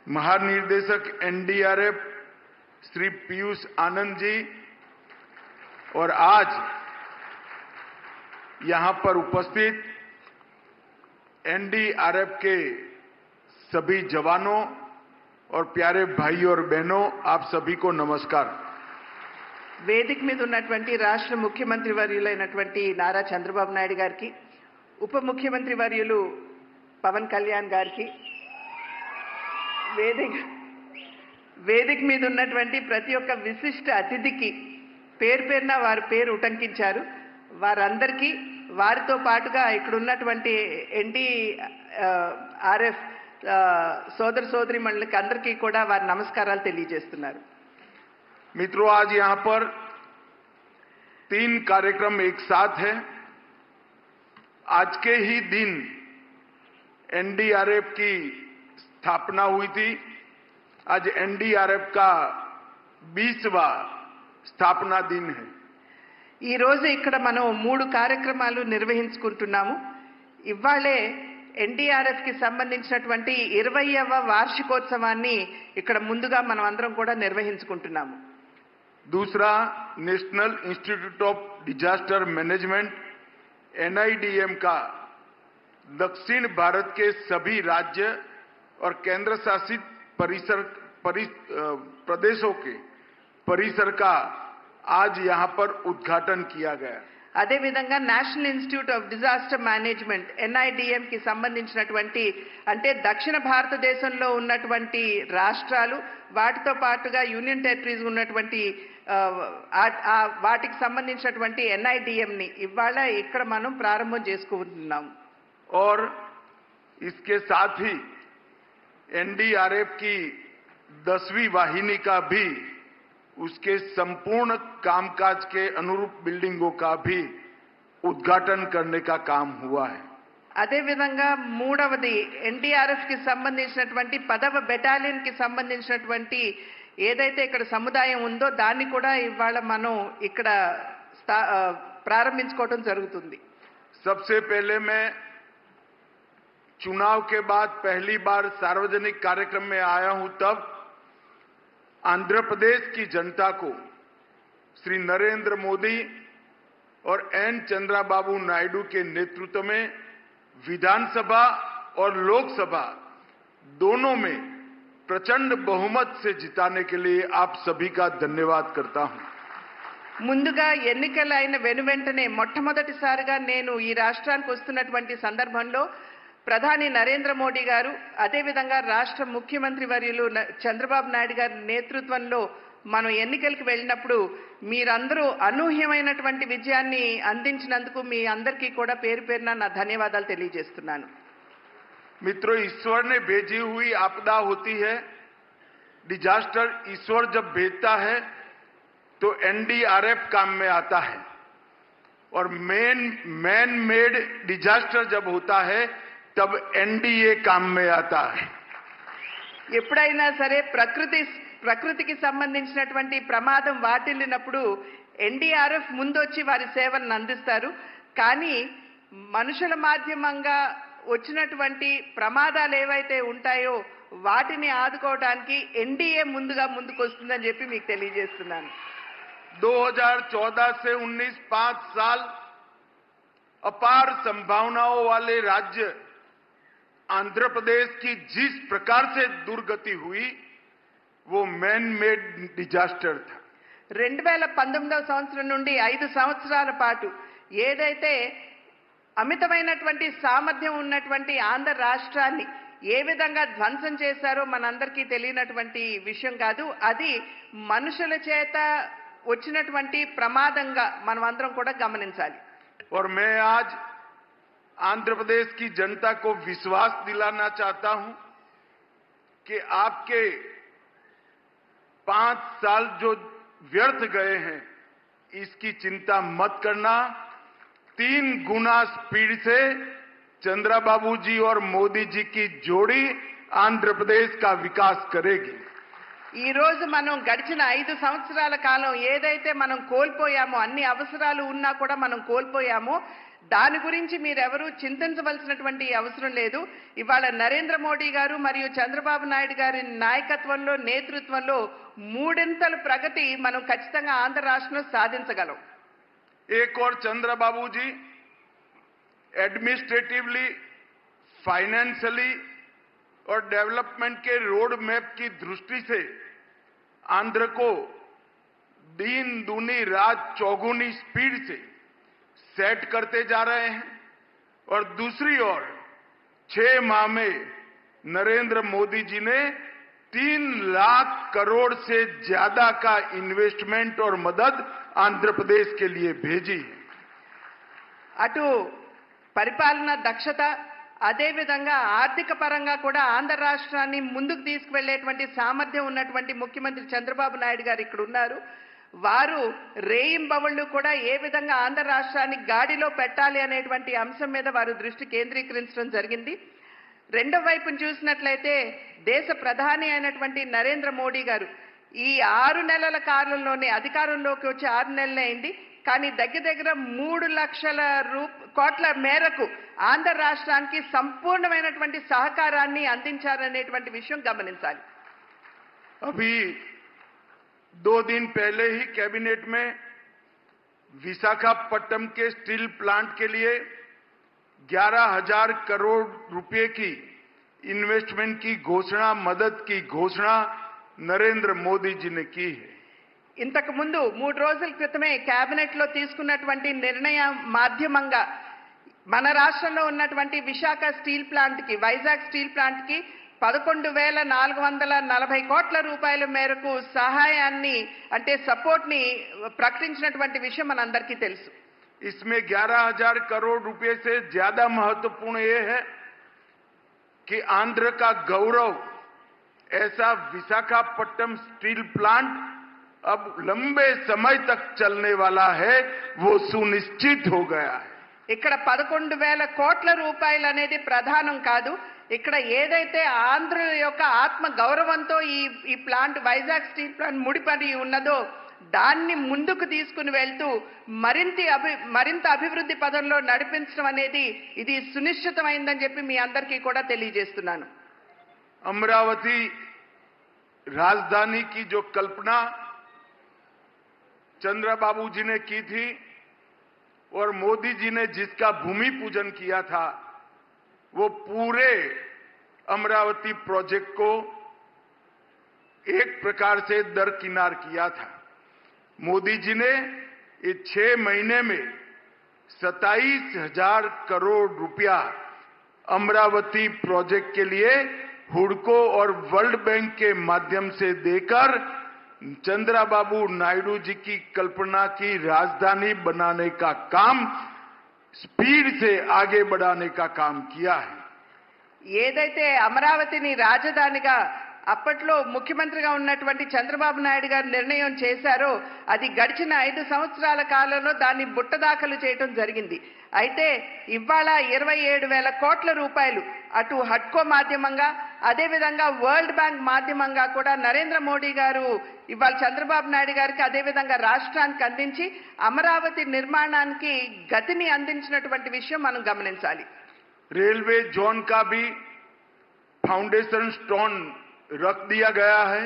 महानिर्देशक एनडीआरएफ श्री पीयूष आनंद जी और आज यहां पर उपस्थित एनडीआरएफ के सभी जवानों और प्यारे भाइयों और बहनों, आप सभी को नमस्कार। వేదిక మీద ఉన్నటువంటి రాష్ట్ర ముఖ్యమంత్రి వర్యులైనటువంటి నారా చంద్రబాబు నాయుడు గారికి, ఉప ముఖ్యమంత్రి వర్యులు పవన్ కళ్యాణ్ గారికి, వేదిక మీద ఉన్నటువంటి ప్రతి ఒక్క విశిష్ట అతిథికి పేరు పేరున వారి పేరు ఉటంకించారు. వారందరికీ, వారితో పాటుగా ఇక్కడ ఉన్నటువంటి ఎన్డీఆర్ఎఫ్ సోదర సోదరీమణులకి అందరికీ కూడా వారి నమస్కారాలు తెలియజేస్తున్నారు. मित्रों, आज यहां पर 3 कार्यक्रम एक साथ हैं। आज के ही दिन एनडीआरएफ की स्थापना हुई थी। आज एनडीआरएफ का 20वां स्थापना दिन है। ఈ రోజు ఇక్కడ మనం 3 కార్యక్రమాలు నిర్వహించుకుంటున్నాము. ఇవాళే ఎన్డీఆర్ఎఫ్ కి సంబంధించినటువంటి 20వ వార్షికోత్సవాన్ని ఇక్కడ ముందుగా మనం అందరం కూడా నిర్వహించుకుంటున్నాము. दूसरा, national institute of disaster management NIDM का दक्षिण भारत के सभी राज्य और केंद्र शासित प्रदेशों के परिसर का आज यहां पर उद्घाटन किया गया। అదేవిధంగా national institute of disaster management NIDM కి సంబంధించినటువంటి, అంటే దక్షిణ భారతదేశంలో ఉన్నటువంటి రాష్ట్రాలు, వాటితో పాటుగా యూనియన్ టెరిటరీస్ ఉన్నటువంటి వాటికి సంబంధించినటువంటి ఎన్ఐడిఎం ని ఇవాళ ఇక్కడ మనం ప్రారంభం చేసుకుంటున్నాం. और इसके साथ ही एनडीआरएफ की 10वीं वाहिनी का भी उसके संपूर्ण कामकाज के अनुरूप बिल्डिंगों का भी उद्घाटन करने का काम हुआ है। అదేవిధంగా మూడవది, ఎన్డీఆర్ఎఫ్ కి సంబంధించినటువంటి 10వ బెటాలియన్ కి సంబంధించినటువంటి ఏదైతే ఇక్కడ సముదాయం ఉందో దాన్ని కూడా ఇవాళ మనం ఇక్కడ ప్రారంభించుకోవడం జరుగుతుంది. सबसे पहले मैं चुनाव के बाद पहली बार सार्वजनिक कार्यक्रम में आया हूं, तब आंध्र प्रदेश की जनता को श्री नरेंद्र मोदी और एन चंद्रबाबू नायडू के नेतृत्व में विधानसभा और लोकसभा दोनों में प्रचंड बहुमत से जिताने के लिए आप सभी का धन्यवाद करता हूं। ముందుగా ఎన్నికలు అయిన వెనువెంటనే మొట్టమొదటిసారిగా నేను ఈ రాష్ట్రానికి వస్తున్నటువంటి సందర్భంలో ప్రధాని నరేంద్ర మోడీ గారు, అదేవిధంగా రాష్ట్ర ముఖ్యమంత్రి వర్యులు చంద్రబాబు నాయుడు గారి నేతృత్వంలో మనం ఎన్నికలకు వెళ్ళినప్పుడు మీరందరూ అనూహ్యమైనటువంటి విజయాన్ని అందించినందుకు మీ అందరికీ కూడా పేరు పేరున నా ధన్యవాదాలు తెలియజేస్తున్నాను. मित्रों, ईश्वर ने भेजी हुई आपदा होती है। डिजास्टर ईश्वर जब भेजता है तो एनडीआरएफ काम में आता है, और मैन मेड डिजास्टर जब होता है तब एनडीए काम में आता है। ఎప్పుడైనా సరే ప్రకృతికి సంబంధించినటువంటి ప్రమాదం వాటిల్లినప్పుడు ఎన్డీఆర్ఎఫ్ ముందొచ్చి వారి సేవలను అందిస్తారు. కానీ మనుషుల మాధ్యమంగా వచ్చినటువంటి ప్రమాదాలు ఏవైతే ఉంటాయో వాటిని ఆదుకోవడానికి ఎన్డీఏ ముందుకు వస్తుందని చెప్పి మీకు తెలియజేస్తున్నాను. 2014 से 19 5 साल अपार संभावनाओं वाले राज्य आंध्र प्रदेश की जिस प्रकार से दुर्गति हुई वो मैन मेड डिजास्टर था। 2019వ సంవత్సరం నుండి 5 సంవత్సరాల పాటు ఏదైతే అమితమైనటువంటి సామర్థ్యం ఉన్నటువంటి ఆంధ్ర రాష్ట్రాన్ని ఏ విధంగా ధ్వంసం చేశారో మనందరికీ తెలియనటువంటి విషయం కాదు. అది మనుషుల చేత వచ్చినటువంటి ప్రమాదంగా మనం అందరం కూడా గమనించాలి. और मैं आज आंध्र प्रदेश की जनता को विश्वास दिलाना चाहता हूं कि आपके 5 साल जो व्यर्थ गए हैं इसकी चिंता मत करना। 3 गुना स्पीड से चंद्रबाबू जी और मोदी जी की जोड़ी आंध्र प्रदेश का विकास करेगी। ఈ రోజు మనం గడిచిన 5 సంవత్సరాల కాలం ఏదైతే మనం కోల్పోయామో, అన్ని అవసరాలు ఉన్నా కూడా మనం కోల్పోయామో, దాని గురించి మీరెవరూ చింతించవలసినటువంటి అవసరం లేదు. ఇవాళ నరేంద్ర మోడీ గారు మరియు చంద్రబాబు నాయుడు గారి నాయకత్వంలో నేతృత్వంలో మూడింతల ప్రగతి మనం ఖచ్చితంగా ఆంధ్ర రాష్ట్రంలో సాధించగలం. एक और चंद्रबाबू जी एडमिनिस्ट्रेटिवली, फाइनेंशियली और डेवलपमेंट के रोड मैप की दृष्टि से आंध्र को दिन दूनी रात चौगुनी स्पीड से सेट करते जा रहे हैं और दूसरी ओर 6 माह में नरेंद्र मोदी जी ने 3 लाख करोड़ से ज्यादा का इन्वेस्टमेंट और मदद आंध्र प्रदेश के लिए भेजी है. అటు పరిపాలన దక్షత అదే విధంగా ఆర్థిక పరంగా కూడా ఆంధ్ర రాష్ట్రాన్ని ముందుకు తీసుకువెళ్లేటువంటి సామర్థ్యం ఉన్నటువంటి ముఖ్యమంత్రి చంద్రబాబు నాయుడు గారు ఇక్కడ ఉన్నారు. వారు రేయింబవళ్లు కూడా ఏ విధంగా ఆంధ్ర రాష్ట్రాన్ని గాడిలో పెట్టాలి అనేటువంటి అంశం మీద వారు దృష్టి కేంద్రీకరించడం జరిగింది. రెండో వైపును చూసినట్లయితే దేశ ప్రధాని అయినటువంటి నరేంద్ర మోడీ గారు ఈ 6 నెలల కాలంలోనే అధికారంలోకి వచ్చి 6 నెలలే అయింది. కానీ దగ్గర 3 లక్షల కోట్ల మేరకు ఆంధ్ర రాష్ట్రానికి సంపూర్ణమైనటువంటి సహకారాన్ని అందించారనేటువంటి విషయం గమనించాలి. अभी 2 दिन पहले ही कैबिनेट में विशाखापट्टनम के स्टील प्लांट के लिए 11,000 करोड़ रुपए की इन्वेस्टमेंट की घोषणा, मदद की घोषणा नरेंद्र मोदी जी ने की है. ఇంతకు ముందు 3 రోజుల క్రితమే కేబినెట్ లో తీసుకున్నటువంటి నిర్ణయం మాధ్యమంగా మన రాష్ట్రంలో ఉన్నటువంటి విశాఖ స్టీల్ ప్లాంట్ కి, వైజాగ్ స్టీల్ ప్లాంట్ కి 11,440 కోట్ల రూపాయల మేరకు సహాయాన్ని అంటే సపోర్ట్ ని ప్రకటించినటువంటి విషయం మనందరికీ తెలుసు. इसमें 11,000 करोड़ रुपए से ज्यादा महत्वपूर्ण ये है कि आंध्र का गौरव ऐसा विशाखापट्टनम स्टील प्लांट अब लंबे समय तक चलने वाला है, वो सुनिश्चित हो गया है. ఇక్కడ 11,000 కోట్ల రూపాయలు అనేది ప్రధానం కాదు. ఇక్కడ ఏదైతే ఆంధ్ర యొక్క ఆత్మ గౌరవంతో ఈ ప్లాంట్ వైజాగ్ స్టీల్ ప్లాంట్ ముడిపడి ఉన్నదో దాన్ని ముందుకు తీసుకుని వెళ్తూ మరింత అభివృద్ధి పదంలో నడిపించడం అనేది ఇది సునిశ్చితమైందని చెప్పి మీ అందరికీ కూడా తెలియజేస్తున్నాను. अमरावती राजधानी की जो कल्पना चंद्रबाबू जी ने की थी और मोदी जी ने जिसका भूमि पूजन किया था, वो पूरे अमरावती प्रोजेक्ट को एक प्रकार से दरकिनार किया था. मोदी जी ने ये 6 महीने में 27,000 करोड़ रुपया अमरावती प्रोजेक्ट के लिए हुडको और वर्ल्ड बैंक के माध्यम से देकर चंद्रबाबू नायडू जी की कल्पना की राजधानी बनाने का काम स्पीड से आगे बढ़ाने का काम किया है. ఏదైతే అమరావతిని రాజధానిగా అప్పట్లో ముఖ్యమంత్రిగా ఉన్నటువంటి చంద్రబాబు నాయుడు గారు నిర్ణయం చేశారో అది గడిచిన 5 సంవత్సరాల కాలంలో దాన్ని బుట్టదాఖలు చేయడం జరిగింది. అయితే ఇవాళ 27,000 కోట్ల రూపాయలు అటు హడ్కో మాధ్యమంగా అదేవిధంగా వరల్డ్ బ్యాంక్ మాధ్యమంగా కూడా నరేంద్ర మోడీ గారు ఇవాళ చంద్రబాబు నాయుడు గారికి అదేవిధంగా రాష్ట్రానికి అందించి అమరావతి నిర్మాణానికి గతిని అందించినటువంటి విషయం మనం గమనించాలి. रेलवे जोन का भी फाउंडेशन स्टोन रख दिया गया है.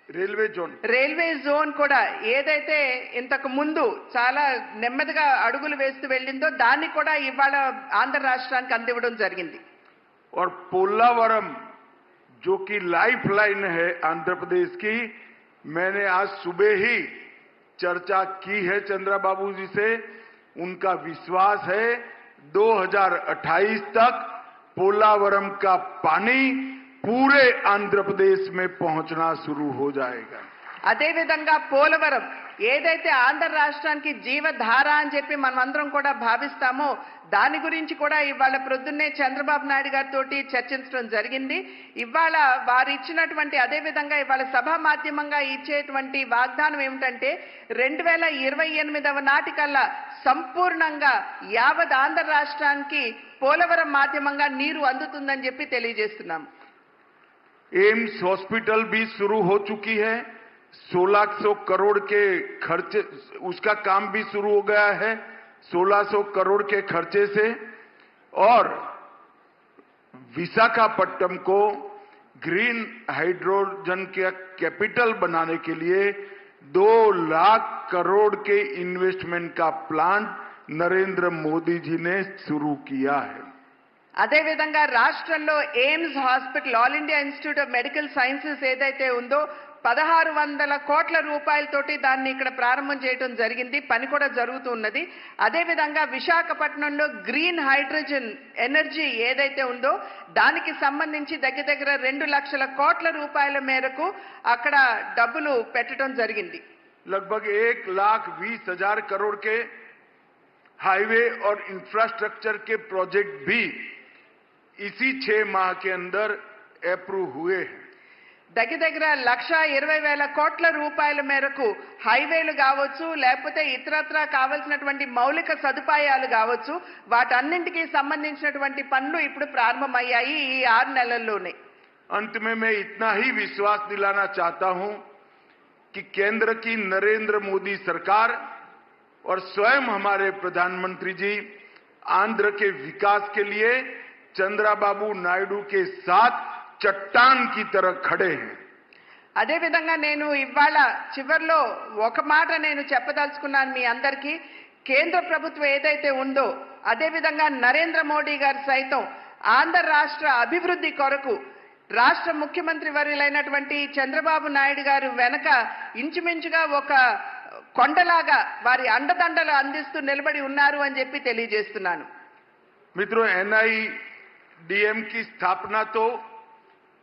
రైల్వే జోన్ కూడా ఏదైతే ఇంతకు ముందు చాలా నెమ్మదిగా అడుగులు వేస్తూ వెళ్ళిందో దాన్ని కూడా ఇవాళ ఆంధ్ర రాష్ట్రానికి అందివ్వడం జరిగింది. और पोलावरम जो कि लाइफ लाइन है आंध्र प्रदेश की, मैंने आज सुबह ही चर्चा की है चंद्रबाबू जी से. उनका विश्वास है 2028 तक पोलावरम का पानी पूरे आंध्र प्रदेश में पहुंचना शुरू हो जाएगा. అదేవిధంగా పోలవరం ఏదైతే ఆంధ్ర రాష్ట్రానికి జీవధార అని చెప్పి మనమందరం కూడా భావిస్తామో దాని గురించి కూడా ఇవాళ ప్రొద్దున్నే చంద్రబాబు నాయుడు గారితో చర్చించడం జరిగింది. ఇవాళ వారు ఇచ్చినటువంటి అదేవిధంగా ఇవాళ సభా మాధ్యమంగా ఇచ్చేటువంటి వాగ్దానం ఏమిటంటే 2028వ నాటికల్లా సంపూర్ణంగా యావత్ ఆంధ్ర రాష్ట్రానికి పోలవరం మాధ్యమంగా నీరు అందుతుందని చెప్పి తెలియజేస్తున్నాం. एम्स हॉस्पिटल भी शुरू हो चुकी है. 1600 करोड़ के खर्चे, उसका काम भी शुरू हो गया है 1600 करोड़ के खर्चे से। और विशाखापट्टनम को ग्रीन हाइड्रोजन के कैपिटल बनाने के लिए 2 लाख करोड़ के इन्वेस्टमेंट का प्लान नरेंद्र मोदी जी ने शुरू किया है। అదేవిధంగా రాష్ట్రంలో AIIMS hospital, all India institute of medical sciences ఏదైతే ఉందో 1600 కోట్ల రూపాయలతోటి దాన్ని ఇక్కడ ప్రారంభం చేయడం జరిగింది. పని కూడా జరుగుతూ ఉన్నది. అదేవిధంగా విశాఖపట్నంలో గ్రీన్ హైడ్రోజన్ ఎనర్జీ ఏదైతే ఉందో దానికి సంబంధించి దగ్గర 2 లక్షల కోట్ల రూపాయల మేరకు అక్కడ డబ్బులు పెట్టడం జరిగింది. लगभग 1,20,000 करोड़ के हाईवे और इंफ्रास्ट्रक्चर के प्रोजेक्ट भी इसी 6 माह के अंदर अप्रूव हुए हैं। దగ్గర 1,20,000 కోట్ల రూపాయల మేరకు హైవేలు కావచ్చు, లేకపోతే ఇతరత్రా కావాల్సినటువంటి మౌలిక సదుపాయాలు కావచ్చు, వాటన్నింటికి సంబంధించినటువంటి పనులు ఇప్పుడు ప్రారంభమయ్యాయి ఈ 6 నెలల్లోనే. अंत में मैं इतना ही विश्वास दिलाना चाहता हूं कि केंद्र की नरेंद्र मोदी सरकार और स्वयं हमारे प्रधानमंत्री जी आंध्र के विकास के लिए चंद्रबाबू नायडू के साथ चट्टान की तरह खड़े हैं। అదేవిధంగా నేను ఇవాళ చివర్లో ఒక మాట నేను చెప్పదలుచుకున్నాను మీ అందరికీ. కేంద్ర ప్రభుత్వం ఏదైతే ఉందో అదేవిధంగా నరేంద్ర మోడీ గారు సైతం ఆంధ్ర రాష్ట్ర అభివృద్ధి కొరకు రాష్ట్ర ముఖ్యమంత్రి వర్యులైనటువంటి చంద్రబాబు నాయుడు గారు వెనక ఇంచుమించుగా ఒక కొండలాగా వారి అండదండలు అందిస్తూ నిలబడి ఉన్నారు అని చెప్పి తెలియజేస్తున్నాను. मित्रों, NIDM की स्थापना तो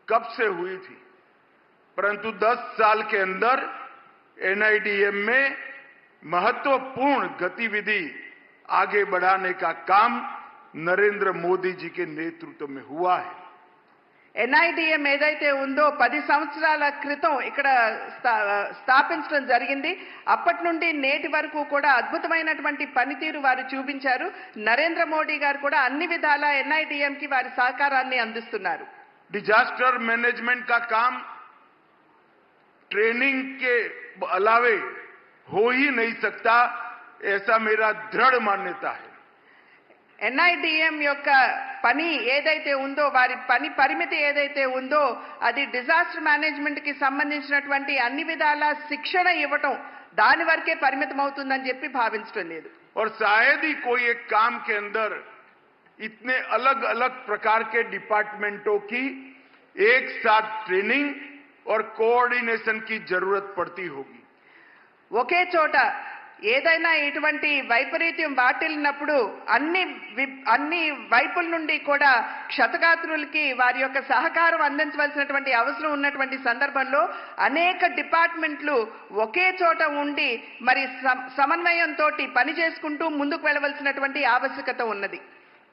कब से हुई थी, परंतु 10 साल के अंदर NIDM में महत्वपूर्ण गतिविधि आगे बढ़ाने का काम नरेंद्र मोदी जी के नेतृत्व में हुआ है। NIDM ఏదైతే ఉందో 10 సంవత్సరాల క్రితం ఇక్కడ స్థాపించడం జరిగింది. అప్పటి నుండి నేటి వరకు కూడా అద్భుతమైనటువంటి పనితీరు వారు చూపించారు. నరేంద్ర మోడీ గారు కూడా అన్ని విధాల NIDM కి వారి సహకారాన్ని అందిస్తున్నారు. डिजास्टर मैनेजमेंट का काम ट्रेनिंग के अलावे हो ही नहीं सकता, ऐसा मेरा दृढ़ मान्यता है। NIDM యొక్క పని ఏదైతే ఉందో, వారి పని పరిమితి ఏదైతే ఉందో అది డిజాస్టర్ మేనేజ్మెంట్ కి సంబంధించినటువంటి అన్ని విధాల శిక్షణ ఇవ్వటం దాని వరకే పరిమితం అవుతుందని చెప్పి భావించడం లేదు. और शायद ही कोई एक काम के अंदर इतने अलग अलग प्रकार के डिपार्टमेंटों की एक साथ ट्रेनिंग और कोऑर्डिनेशन की जरूरत पड़ती होगी। ఒకే చోట ఏదైనా ఇటువంటి వైపరీత్యం వాటిల్లినప్పుడు అన్ని వైపుల నుండి కూడా క్షతగాత్రులకి వారి యొక్క సహకారం అందించవలసినటువంటి అవసరం ఉన్నటువంటి సందర్భంలో అనేక డిపార్ట్మెంట్లు ఒకే చోట ఉండి మరి సమన్వయంతో పని చేసుకుంటూ ముందుకు వెళ్ళవలసినటువంటి ఆవశ్యకత ఉన్నది.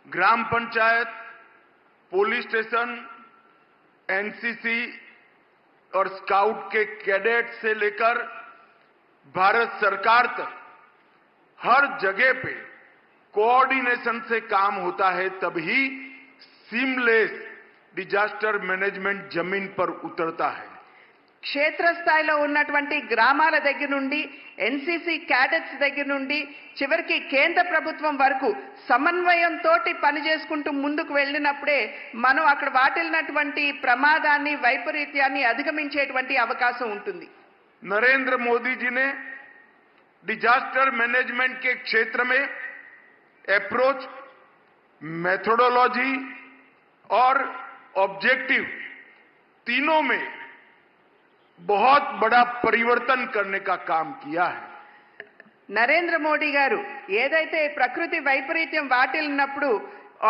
ग्राम पंचायत, पुलिस स्टेशन, एनसीसी और स्काउट के कैडेट से लेकर भारत सरकार तक हर जगह पे कोऑर्डिनेशन से काम होता है, तभी सीमलेस डिजास्टर मैनेजमेंट जमीन पर उतरता है। క్షేత్రస్థాయిలో ఉన్నటువంటి గ్రామాల దగ్గర నుండి ఎన్సీసీ క్యాడెట్స్ దగ్గర నుండి చివరికి కేంద్ర ప్రభుత్వం వరకు సమన్వయంతో పని చేసుకుంటూ ముందుకు వెళ్ళినప్పుడే మనం అక్కడ వాటిల్లినటువంటి ప్రమాదాన్ని వైపరీత్యాన్ని అధిగమించేటువంటి అవకాశం ఉంటుంది. नरेंद्र मोदी जी ने डिजास्टर मैनेजमेंट के क्षेत्र में अप्रोच, मेथोडोलॉजी और ऑब्जेक्टिव तीनों में बहुत बड़ा परिवर्तन करने का काम किया है। నరేంద్ర మోడీ గారు ఏదైతే ప్రకృతి వైపరీత్యం వాటిల్లినప్పుడు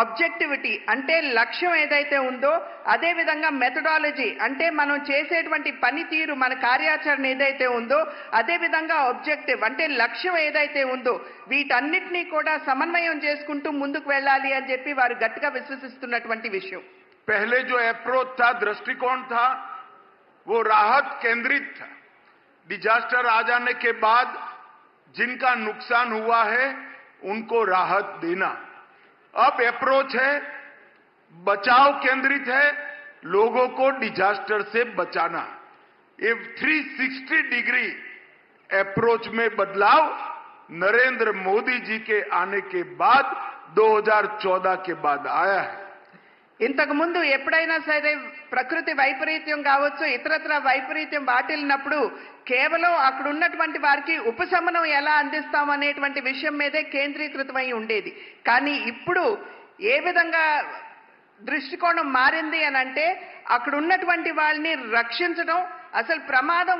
ఆబ్జెక్టివిటీ అంటే లక్ష్యం ఏదైతే ఉందో, అదే విధంగా మెథడాలజీ అంటే మనం చేసేటువంటి పనితీరు, మన కార్యాచరణ ఏదైతే ఉందో, అదే విధంగా ఆబ్జెక్టివ్ అంటే లక్ష్యం ఏదైతే ఉందో, వీటన్నిటినీ కూడా సమన్వయం చేసుకుంటూ ముందుకు వెళ్ళాలి అని చెప్పి వారు గట్టిగా విశ్వసిస్తున్నటువంటి విషయం. पहले जो अप्रोच था, दृष्टिकोण था, वो राहत केंद्रित था। डिजास्टर आ जाने के बाद जिनका नुकसान हुआ है उनको राहत देना। अब अप्रोच है बचाव केंद्रित है, लोगों को डिजास्टर से बचाना। ये 360 डिग्री अप्रोच में बदलाव नरेंद्र मोदी जी के आने के बाद 2014 के बाद आया है। ఇంతకు ముందు ఎప్పుడైనా సరే ప్రకృతి వైపరీత్యం కావచ్చు, ఇతరత్ర వైపరీత్యం వాటిల్లినప్పుడు కేవలం అక్కడ ఉన్నటువంటి వారికి ఉపశమనం ఎలా అందిస్తాం అనేటువంటి విషయం మీదే కేంద్రీకృతమై ఉండేది. కానీ ఇప్పుడు ఏ విధంగా దృష్టికోణం మారింది అని అంటే అక్కడ ఉన్నటువంటి వాళ్ళని రక్షించడం, అసలు ప్రమాదం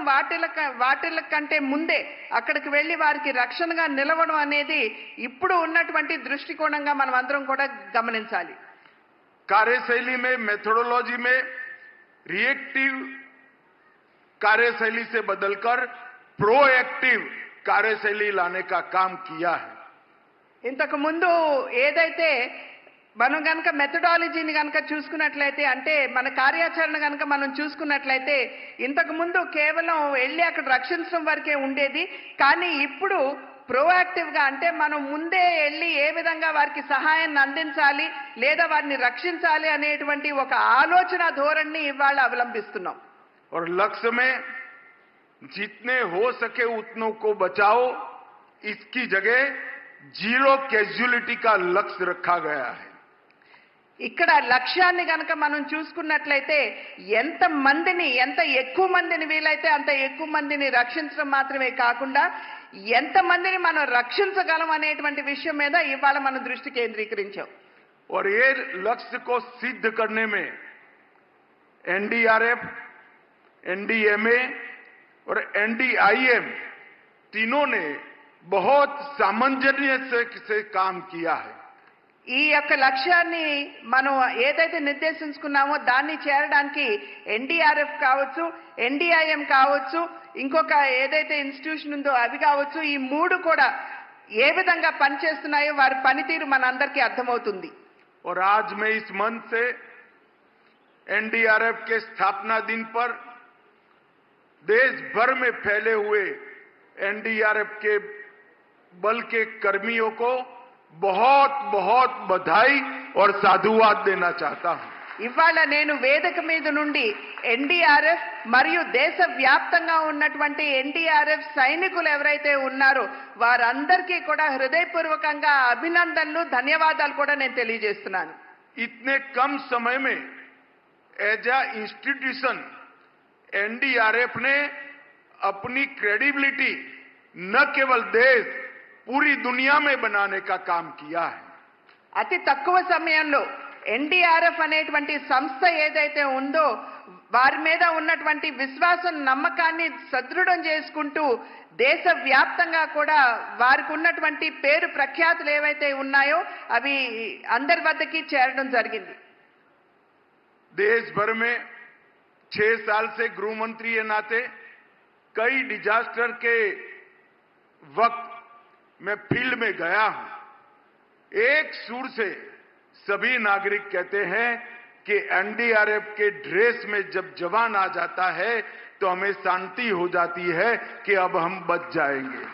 వాటిల కంటే ముందే అక్కడికి వెళ్లి వారికి రక్షణగా నిలవడం అనేది ఇప్పుడు ఉన్నటువంటి దృష్టికోణంగా మనం అందరం కూడా గమనించాలి. कार्यशैली में, मेथोडोलॉजी में रिएक्टिव कार्यशैली से बदलकर प्रोएक्टिव कार्यशैली लाने का काम किया है. ఇంతకు ముందు ఏదైతే మనం గనక మెథడాలజీని గనక చూసుకున్నట్లయితే, అంటే మన కార్యాచరణ గనక మనం చూసుకున్నట్లయితే ఇంతకు ముందు కేవలం వెళ్ళి అక్కడ రక్షించడం వరకే ఉండేది. కానీ ఇప్పుడు ప్రోయాక్టివ్ గా, అంటే మనం ముందే వెళ్ళి ఏ విధంగా వారికి సహాయాన్ని అందించాలి లేదా వారిని రక్షించాలి అనేటువంటి ఒక ఆలోచన ధోరణిని ఇవాళ అవలంబిస్తున్నాం. और लक्ष्य में जितने हो सके उतनों को बचाओ, इसकी जगह जीरो कैजुअलिटी का लक्ष्य रखा गया है. ఇక్కడ లక్ష్యాన్ని గనక మనం చూసుకున్నట్లయితే ఎంత ఎక్కువ మందిని వీలైతే అంత ఎక్కువ మందిని రక్షించడం మాత్రమే కాకుండా ఎంత మందిని మనం రక్షించగలం అనేటువంటి విషయం మీద ఇవాళ మనం దృష్టి కేంద్రీకరించాం. और ये लक्ष्य को सिद्ध करने में एनडीआरएफ, एनडीएमए और एनडीआईएम तीनों ने बहुत सामंजस्य से काम किया है. ఈ యొక్క లక్ష్యాన్ని మనం ఏదైతే నిర్దేశించుకున్నామో దాన్ని చేరడానికి ఎన్డీఆర్ఎఫ్ కావచ్చు, ఎన్డీఐఎం కావచ్చు, ఇంకొక ఏదైతే ఇన్స్టిట్యూషన్ ఉందో అవి కావచ్చు, ఈ మూడు కూడా ఏ విధంగా పనిచేస్తున్నాయో వారి పనితీరు మనందరికీ అర్థమవుతుంది. और आज मैं इस मंच से एनडीआरएफ के स्थापना दिन पर देश भर में फैले हुए एनडीआरएफ के बल के कर्मियों को बहुत बहुत बधाई और साधुवाद देना चाहता हूं. ఇవాళ నేను వేదిక మీద నుండి ఎన్డీఆర్ఎఫ్ మరియు దేశ వ్యాప్తంగా ఉన్నటువంటి ఎన్డీఆర్ఎఫ్ సైనికులు ఎవరైతే ఉన్నారో వారందరికీ కూడా హృదయపూర్వకంగా అభినందనలు, ధన్యవాదాలు కూడా నేను తెలియజేస్తున్నాను. इतने कम समय में एज अ इंस्टीट्यूशन एनडीआरएफ ने अपनी क्रेडिबिलिटी न केवल देश, पूरी दुनिया में बनाने का काम किया है. అతి తక్కువ సమయంలో ఎన్డీఆర్ఎఫ్ అనేటువంటి సంస్థ ఏదైతే ఉందో వారి మీద ఉన్నటువంటి విశ్వాసం, నమ్మకాన్ని సదృఢం చేసుకుంటూ దేశవ్యాప్తంగా కూడా వారికి ఉన్నటువంటి పేరు ప్రఖ్యాతులు ఏవైతే ఉన్నాయో అవి అందరి వద్దకి చేరడం జరిగింది. देश भर में 6 साल से गृह मंत्री के नाते कई डिजास्टर के वक्त मैं फील्ड में गया हूं. एक सुर से सभी नागरिक कहते हैं कि एनडीआरएफ के ड्रेस में जब जवान आ जाता है तो हमें शांति हो जाती है कि अब हम बच जाएंगे.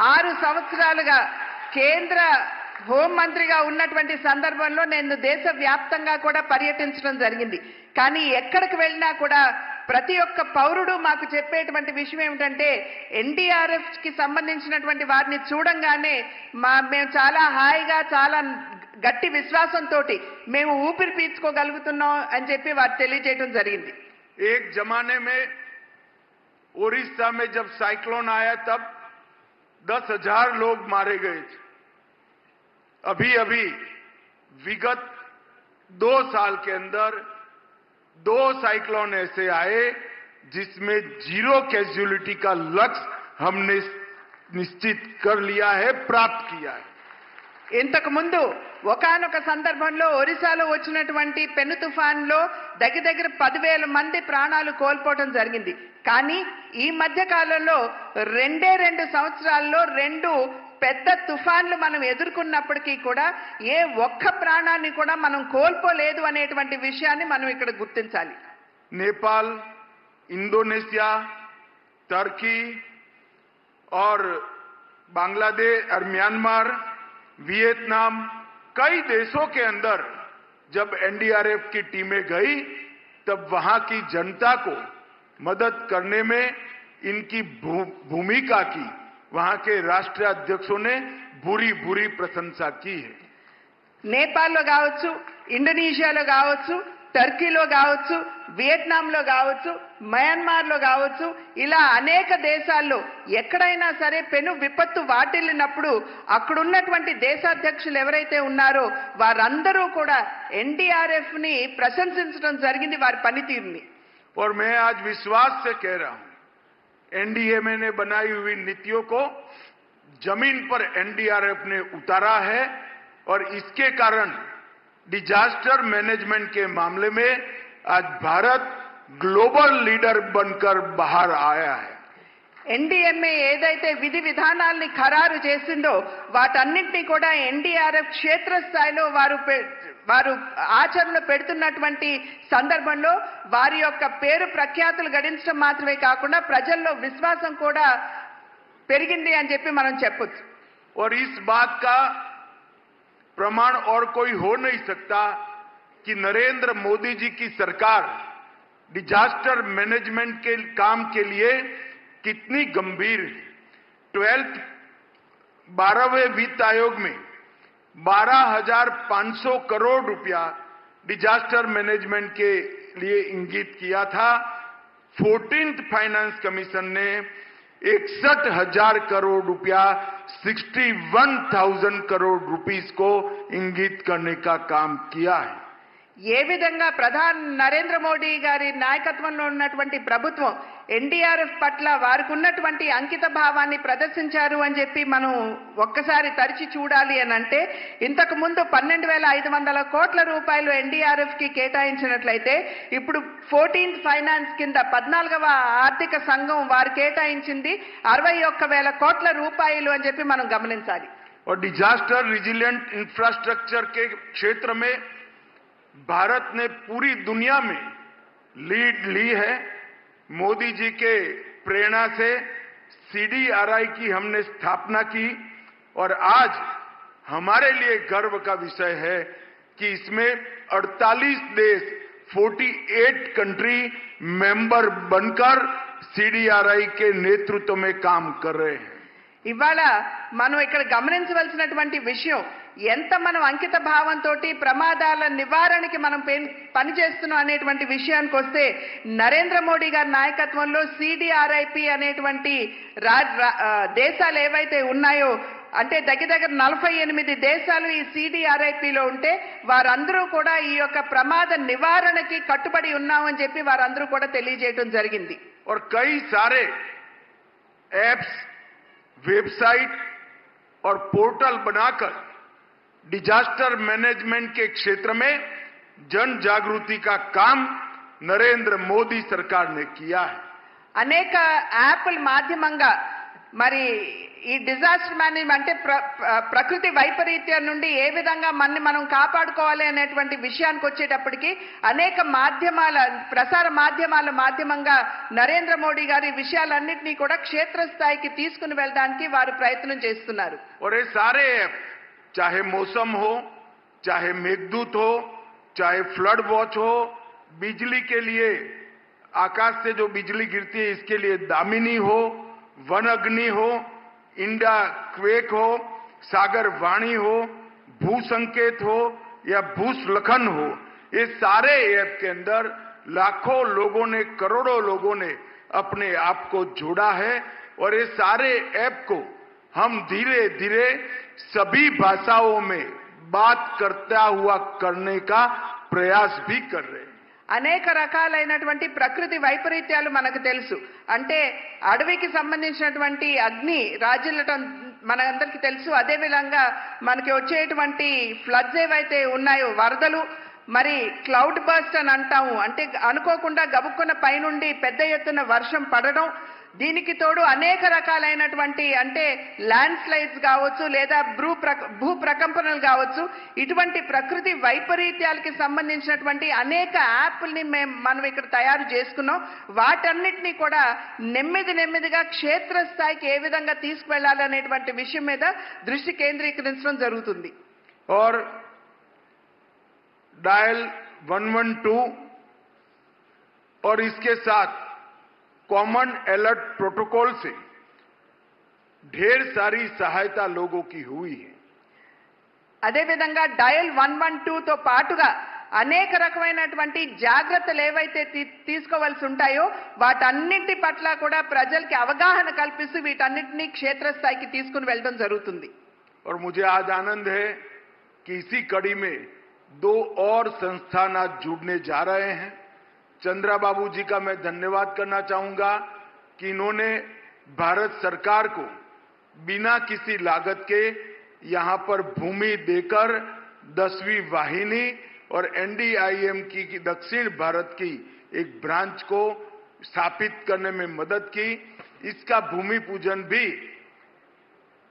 6 సంవత్సరాలుగా కేంద్ర హోంమంత్రిగా ఉన్నటువంటి సందర్భంలో నేను దేశవ్యాప్తంగా కూడా పర్యటించడం జరిగింది. కానీ ఎక్కడికి వెళ్ళినా కూడా ప్రతి ఒక్క పౌరుడు మాకు చెప్పేటువంటి విషయం ఏమిటంటే ఎన్డీఆర్ఎఫ్ కి సంబంధించినటువంటి వారిని చూడంగానే మేము చాలా హాయిగా, చాలా గట్టి విశ్వాసంతో మేము ఊపిరి పీల్చుకోగలుగుతున్నాం అని చెప్పి వారు తెలియజేయడం జరిగింది. एक जमाने में ओडिशा में जब साइक्लोन आया तब 10,000 लोग मारे गए थे. अभी अभी विगत 2 साल के अंदर 2 साइक्लोन ऐसे आए जिसमें जीरो कैजुअलिटी का लक्ष्य हमने निश्चित कर लिया है, प्राप्त किया है. ఇంతకు ముందు ఒకానొక సందర్భంలో ఒరిస్సాలో వచ్చినటువంటి పెను తుఫాన్లో దగ్గర 10,000 మంది ప్రాణాలు కోల్పోవడం జరిగింది. కానీ ఈ మధ్య కాలంలో 2 సంవత్సరాల్లో 2 పెద్ద తుఫాన్లు మనం ఎదుర్కొన్నప్పటికీ కూడా ఏ ఒక్క ప్రాణాన్ని కూడా మనం కోల్పోలేదు అనేటువంటి విషయాన్ని మనం ఇక్కడ గుర్తించాలి. नेपाल, इंडोनेशिया, टर्की और बांग्लादेश और म्यांमार, वियतनाम, कई देशों के अंदर जब एनडीआरएफ की टीमें गई तब वहां की जनता को मदद करने में इनकी भूमिका की वहां के राष्ट्रीय अध्यक्षों ने बुरी बुरी प्रशंसा की है। నేపాల్లో కావచ్చు, ఇండోనేషియాలో కావచ్చు, టర్కీలో కావచ్చు, వియత్నాంలో కావచ్చు, మయన్మార్లో కావచ్చు, ఇలా అనేక దేశాల్లో ఎక్కడైనా సరే పెను విపత్తు వాటిల్లినప్పుడు అక్కడున్నటువంటి దేశాధ్యక్షులు ఎవరైతే ఉన్నారో వారందరూ కూడా ఎన్డీఆర్ఎఫ్ ని ప్రశంసించడం జరిగింది, వారి పనితీరుని। और मैं आज विश्वास से कह रहा हूं, एनडीएमए ने बनाई हुई नीतियों को जमीन पर एनडीआरएफ ने उतारा है और इसके कारण डिजास्टर मैनेजमेंट के मामले में आज भारत ग्लोबल लीडर बनकर बाहर आया है। ఎన్డీఎంఏ ఏదైతే విధి విధానాల్ని ఖరారు చేసిందో వాటన్నింటినీ కూడా ఎన్డీఆర్ఎఫ్ క్షేత్రస్థాయిలో వారు ఆచరణలో పెడుతున్నటువంటి సందర్భంలో వారి యొక్క పేరు ప్రఖ్యాతులు గడించడం మాత్రమే కాకుండా ప్రజల్లో విశ్వాసం కూడా పెరిగింది అని చెప్పి మనం చెప్పొచ్చు। और इस बात का प्रमाण और कोई हो नहीं सकता कि नरेंद्र मोदी जी की सरकार डिजास्टर मैनेजमेंट के काम के लिए कितनी गंभीर है। 12वें वित्त आयोग में 12,500 करोड़ रुपया डिजास्टर मैनेजमेंट के लिए इंगित किया था। 14th फाइनेंस कमीशन ने 61,000 करोड़ रुपया 61,000 करोड़ रुपीस को इंगित करने का काम किया है। ఏ విధంగా ప్రధాని నరేంద్ర మోడీ గారి నాయకత్వంలో ఉన్నటువంటి ప్రభుత్వం ఎన్డీఆర్ఎఫ్ పట్ల వారికి ఉన్నటువంటి అంకిత భావాన్ని ప్రదర్శించారు అని చెప్పి మనం ఒక్కసారి తరిచి చూడాలి అని అంటే, ఇంతకు ముందు 12,500 కోట్ల రూపాయలు ఎన్డీఆర్ఎఫ్ కి కేటాయించినట్లయితే ఇప్పుడు 14th ఫైనాన్స్ కింద 14వ ఆర్థిక సంఘం వారు కేటాయించింది 61,000 కోట్ల రూపాయలు అని చెప్పి మనం గమనించాలి। और डिजास्टर रिजिलिएंट इंफ्रास्ट्रक्चर के क्षेत्र में भारत ने पूरी दुनिया में लीड ली है। मोदी जी के प्रेरणा से सीडीआरआई की हमने स्थापना की और आज हमारे लिए गर्व का विषय है कि इसमें 48 देश 48 कंट्री मेंबर बनकर सीडीआरआई के नेतृत्व में काम कर रहे हैं। ఇవాళ మనం ఇక్కడ గమనించవలసినటువంటి విషయం, ఎంత మనం అంకిత భావంతో ప్రమాదాల నివారణకి మనం పనిచేస్తున్నాం అనేటువంటి విషయానికి వస్తే, నరేంద్ర మోడీ గారి నాయకత్వంలో సిడిఆర్ఐపి అనేటువంటి దేశాలు ఏవైతే ఉన్నాయో, అంటే దగ్గర 48 దేశాలు ఈ సిడిఆర్ఐపిలో ఉంటే వారందరూ కూడా ఈ యొక్క ప్రమాద నివారణకి కట్టుబడి ఉన్నామని చెప్పి వారందరూ కూడా తెలియజేయడం జరిగింది। और कई सारे एप्स, वेबसाइट और पोर्टल बनाकर डिजास्टर मैनेजमेंट के क्षेत्र में जन जागृति का काम नरेंद्र मोदी सरकार ने किया है। అనేక యాప్ల మాధ్యమంగా మరి ఈ డిజాస్టర్ మేనేజ్మెంట్ అంటే ప్రకృతి వైపరీత్యం నుండి ఏ విధంగా మనం కాపాడుకోవాలి అనేటువంటి విషయానికి వచ్చేటప్పటికి అనేక మాధ్యమాల ప్రసార మాధ్యమంగా నరేంద్ర మోడీ గారి విషయాలన్నింటినీ కూడా క్షేత్రస్థాయికి తీసుకుని వెళ్ళడానికి వారు ప్రయత్నం చేస్తున్నారు। और ये सारे ऐप, चाहे मौसम हो, चाहे मेघदूत हो, चाहे फ्लड वॉच हो, बिजली के लिए आकाश से जो बिजली गिरती है इसके लिए दामिनी हो, वन अग्नि हो, इंडिया क्वेक हो, सागर वाणी हो, भू संकेत हो या भूस्खलन हो, ये सारे ऐप के अंदर लाखों लोगों ने, करोड़ों लोगों ने अपने आप को जोड़ा है। और ये सारे ऐप को हम धीरे धीरे सभी भाषाओं में बात करता हुआ करने का प्रयास भी कर रहे हैं। అనేక రకాలైనటువంటి ప్రకృతి వైపరీత్యాలు మనకు తెలుసు, అంటే అడవికి సంబంధించినటువంటి అగ్ని రాజిల్లటం మనందరికీ తెలుసు। అదేవిధంగా మనకి వచ్చేటువంటి ఫ్లడ్స్ ఏవైతే ఉన్నాయో, వరదలు, మరి క్లౌడ్ బర్స్ట్ అని అంటాము, అంటే అనుకోకుండా గబుక్కున్న పైనుండి పెద్ద ఎత్తున వర్షం పడడం, దీనికి తోడు అనేక రకాలైనటువంటి అంటే ల్యాండ్ స్లైడ్స్ కావచ్చు లేదా భూ ప్రకంపనలు కావచ్చు, ఇటువంటి ప్రకృతి వైపరీత్యాలకి సంబంధించినటువంటి అనేక యాప్ల్ని మనం ఇక్కడ తయారు చేసుకున్నాం। వాటన్నిటినీ కూడా నెమ్మదిగా క్షేత్రస్థాయికి ఏ విధంగా తీసుకువెళ్ళాలి అనేటువంటి విషయం మీద దృష్టి కేంద్రీకరించడం జరుగుతుంది। और डायल 112 और इसके साथ कॉमन अलर्ट प्रोटोकॉल से ढेर सारी सहायता लोगों की हुई है। అదేవిధంగా డయల్ 112తో పాటుగా అనేక రకమైనటువంటి జాగ్రత్తలు ఏవైతే తీసుకోవాల్సి ఉంటాయో వాటన్నింటి పట్ల కూడా ప్రజలకి అవగాహన కల్పిస్తూ వీటన్నిటిని క్షేత్రస్థాయికి తీసుకుని వెళ్ళడం జరుగుతుంది। और मुझे आज आनंद है कि इसी कड़ी में 2 और संस्थान आज जुड़ने जा रहे हैं। चंद्रा बाबू जी का मैं धन्यवाद करना चाहूंगा कि इन्होंने भारत सरकार को बिना किसी लागत के यहां पर भूमि देकर 10वीं वाहिनी और NDIM की दक्षिण भारत की एक ब्रांच को स्थापित करने में मदद की। इसका भूमि पूजन भी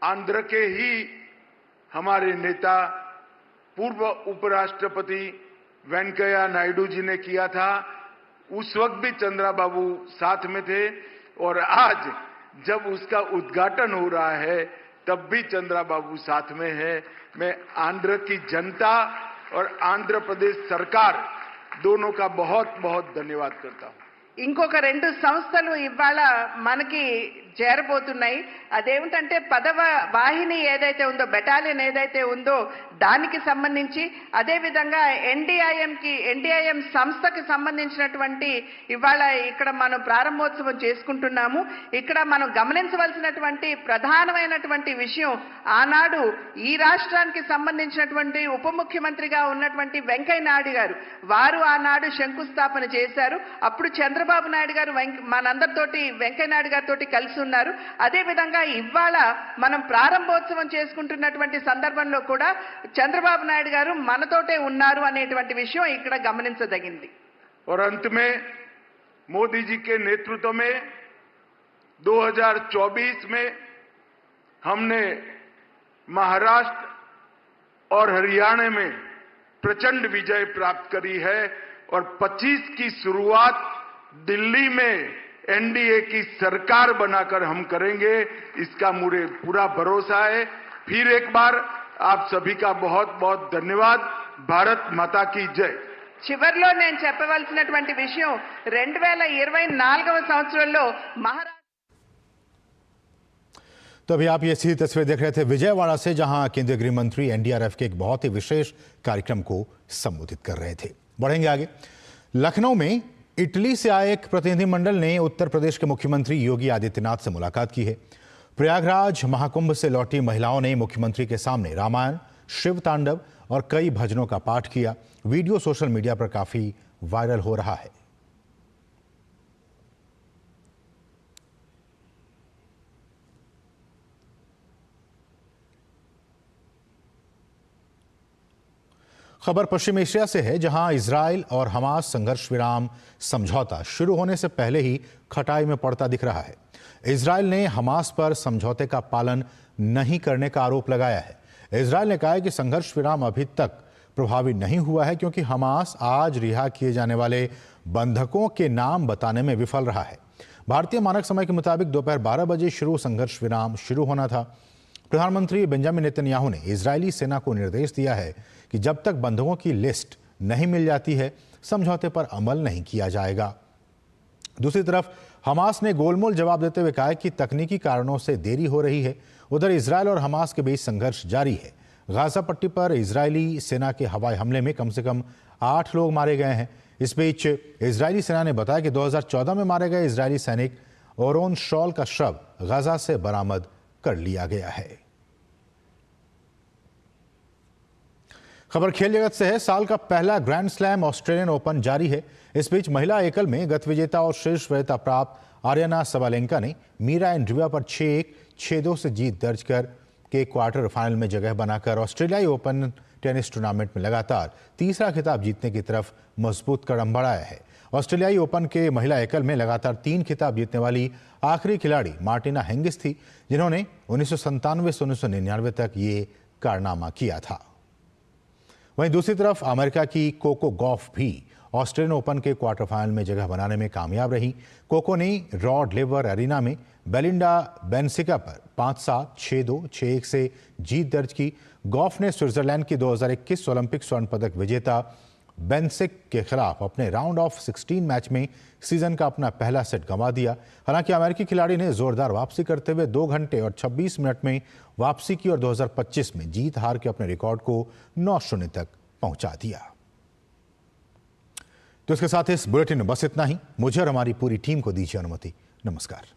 आंध्र के ही हमारे नेता पूर्व उपराष्ट्रपति वेंकैया नायडू जी ने किया था। उस वक्त भी चंद्रा बाबू साथ में थे और आज जब उसका उद्घाटन हो रहा है तब भी चंद्रा बाबू साथ में है। मैं आंध्र की जनता और आंध्र प्रदेश सरकार दोनों का बहुत बहुत धन्यवाद करता हूं। ఇంకొక 2 సంస్థలు ఇవాళ మనకి చేరబోతున్నాయి। అదేమిటంటే 10వ వాహిని ఏదైతే ఉందో బెటాలియన్ ఏదైతే ఉందో దానికి సంబంధించి అదేవిధంగా ఎన్డీఐఎం సంస్థకి సంబంధించినటువంటి ఇవాళ ఇక్కడ మనం ప్రారంభోత్సవం చేసుకుంటున్నాము। ఇక్కడ మనం గమనించవలసినటువంటి ప్రధానమైనటువంటి విషయం ఆనాడు ఈ రాష్ట్రానికి సంబంధించినటువంటి ఉప ముఖ్యమంత్రిగా ఉన్నటువంటి వెంకయ్య నాయుడు గారు వారు ఆనాడు శంకుస్థాపన చేశారు। అప్పుడు చంద్రబాబు నాయుడు గారు మనందరితోటి వెంకయ్య నాయుడు గారితో కలిసి ఉన్నారు। అదే విధంగా ఇవాళ మనం ప్రారంభోత్సవం చేసుకుంటున్నటువంటి సందర్భంలో కూడా చంద్రబాబు నాయుడు గారు మనతోటే ఉన్నారు అనేటువంటి విషయం ఇక్కడ గమనించదగింది। और अंत में मोदी जी के नेतृत्व में 2024 में हमने महाराष्ट्र और हरियाणा में प्रचंड विजय प्राप्त करी है और 25 की शुरुआत दिल्ली में एनडीए की सरकार बनाकर हम करेंगे। इसका मुझे पूरा भरोसा है। फिर एक बार आप सभी का बहुत बहुत धन्यवाद। भारत माता की जय। చివర్లో నేను చెప్పవలసినటువంటి విషయం 2024వ సంవత్సరంలో महाराष्ट्र। तो अभी आप ये सीधी तस्वीर देख रहे थे विजयवाड़ा से, जहां केंद्रीय गृह मंत्री एनडीआरएफ के एक बहुत ही विशेष कार्यक्रम को संबोधित कर रहे थे। बढ़ेंगे आगे। लखनऊ में इटली से आए एक प्रतिनिधिमंडल ने उत्तर प्रदेश के मुख्यमंत्री योगी आदित्यनाथ से मुलाकात की है। प्रयागराज महाकुंभ से लौटी महिलाओं ने मुख्यमंत्री के सामने रामायण, शिव तांडव और कई भजनों का पाठ किया। वीडियो सोशल मीडिया पर काफी वायरल हो रहा है। खबर पश्चिम एशिया से है, जहां इजराइल और हमास संघर्ष विराम समझौता शुरू होने से पहले ही खटाई में पड़ता दिख रहा है। इजराइल ने हमास पर समझौते का पालन नहीं करने का आरोप लगाया है। इजराइल ने कहा है कि संघर्ष विराम अभी तक प्रभावी नहीं हुआ है क्योंकि हमास आज रिहा किए जाने वाले बंधकों के नाम बताने में विफल रहा है। भारतीय मानक समय के मुताबिक दोपहर 12 बजे संघर्ष विराम शुरू होना था। प्रधानमंत्री बेंजामिन नेतन्याहू ने इजरायली सेना को निर्देश दिया है कि जब तक बंधकों की लिस्ट नहीं मिल जाती है समझौते पर अमल नहीं किया जाएगा। दूसरी तरफ हमास ने गोलमोल जवाब देते हुए कहा कि तकनीकी कारणों से देरी हो रही है। उधर इजरायल और हमास के बीच संघर्ष जारी है। गाजा पट्टी पर इजरायली सेना के हवाई हमले में कम से कम 8 लोग मारे गए हैं। इस बीच इजरायली सेना ने बताया कि 2014 में मारे गए इजरायली सैनिक ओरोन शॉल का शव गाजा से बरामद कर लिया गया है। खबर खेल जगत से है। साल का पहला ग्रैंड स्लैम ऑस्ट्रेलियन ओपन जारी है। इस बीच महिला एकल में गत विजेता और शीर्ष वरीयता प्राप्त आर्याना सबालेंका ने मीरा एंड्रीवा पर 6-1, 6-2 से जीत दर्ज कर के क्वार्टर फाइनल में जगह बनाकर ऑस्ट्रेलियाई ओपन टेनिस टूर्नामेंट में लगातार तीसरा खिताब जीतने की तरफ मजबूत कदम बढ़ाया है। ऑस्ट्रेलियाई ओपन के महिला एकल में लगातार 3 खिताब जीतने वाली आखिरी खिलाड़ी मार्टिना हिंगिस थी, जिन्होंने 1997 से 1999 तक ये कारनामा किया था। वहीं दूसरी तरफ अमेरिका की कोको गॉफ भी ऑस्ट्रेलियन ओपन के क्वार्टर फाइनल में जगह बनाने में कामयाब रही। कोको ने रॉड लेवर एरिना में बेलिंडा बेंसिका पर 5-7, 6-2, 6-1 से जीत दर्ज की। गॉफ ने स्विट्जरलैंड की 2021 ओलंपिक स्वर्ण पदक विजेता बेंसिक के खिलाफ अपने राउंड ऑफ 16 मैच में सीजन का अपना पहला सेट गंवा दिया। हालांकि अमेरिकी खिलाड़ी ने जोरदार वापसी करते हुए 2 घंटे और 26 मिनट में वापसी की और 2025 में जीत हार के अपने रिकॉर्ड को 9-0 तक पहुंचा दिया। तो इसके साथ इस बुलेटिन में बस इतना ही। मुझे और हमारी पूरी टीम को दीजिए अनुमति। नमस्कार।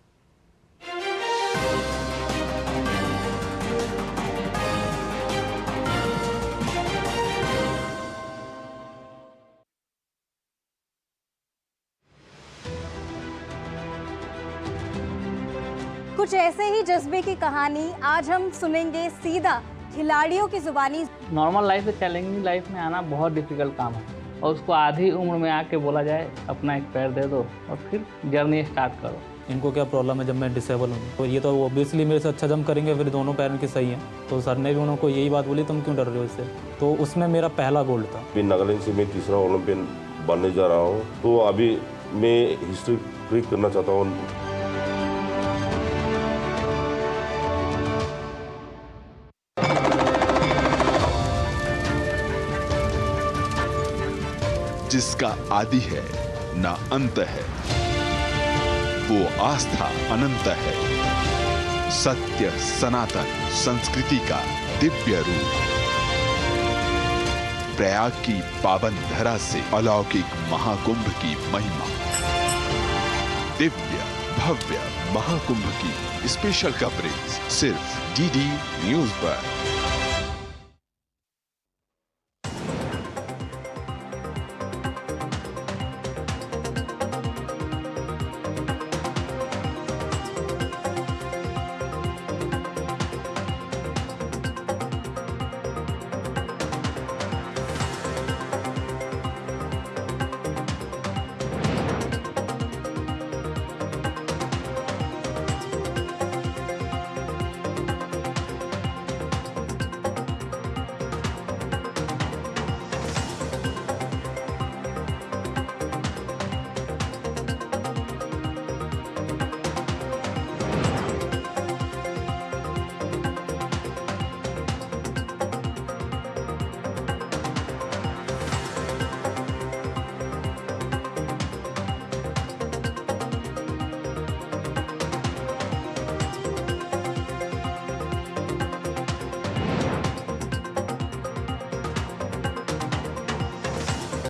कुछ ऐसे ही जज्बे की कहानी आज हम सुनेंगे सीधा खिलाड़ियों की जुबानी। नॉर्मल लाइफ से चैलेंजिंग लाइफ में आना बहुत डिफिकल्ट काम है और उसको आधी उम्र में आके बोला जाए अपना एक पैर दे दो और फिर जर्नी स्टार्ट करो। इनको क्या प्रॉब्लम है जब मैं डिसेबल हूँ, तो ये तो ऑब्वियसली मेरे से अच्छा जंप करेंगे, फिर दोनों पैर इनके सही हैं। तो सर ने भी उनको यही बात बोली तुम क्यों डर रहे हो इससे, तो उसमें मेरा पहला गोल्ड था। नागालैंड से मैं तीसरा ओलंपियन बनने जा रहा हूँ, तो अभी मैं हिस्ट्री क्रिएट करना चाहता हूँ। जिसका आदि है ना अंत है, वो आस्था अनंत है। सत्य सनातन संस्कृति का दिव्य रूप, प्रयाग की पावन धरा से अलौकिक महाकुंभ की महिमा। दिव्य भव्य महाकुंभ की स्पेशल कवरेज सिर्फ डीडी न्यूज पर।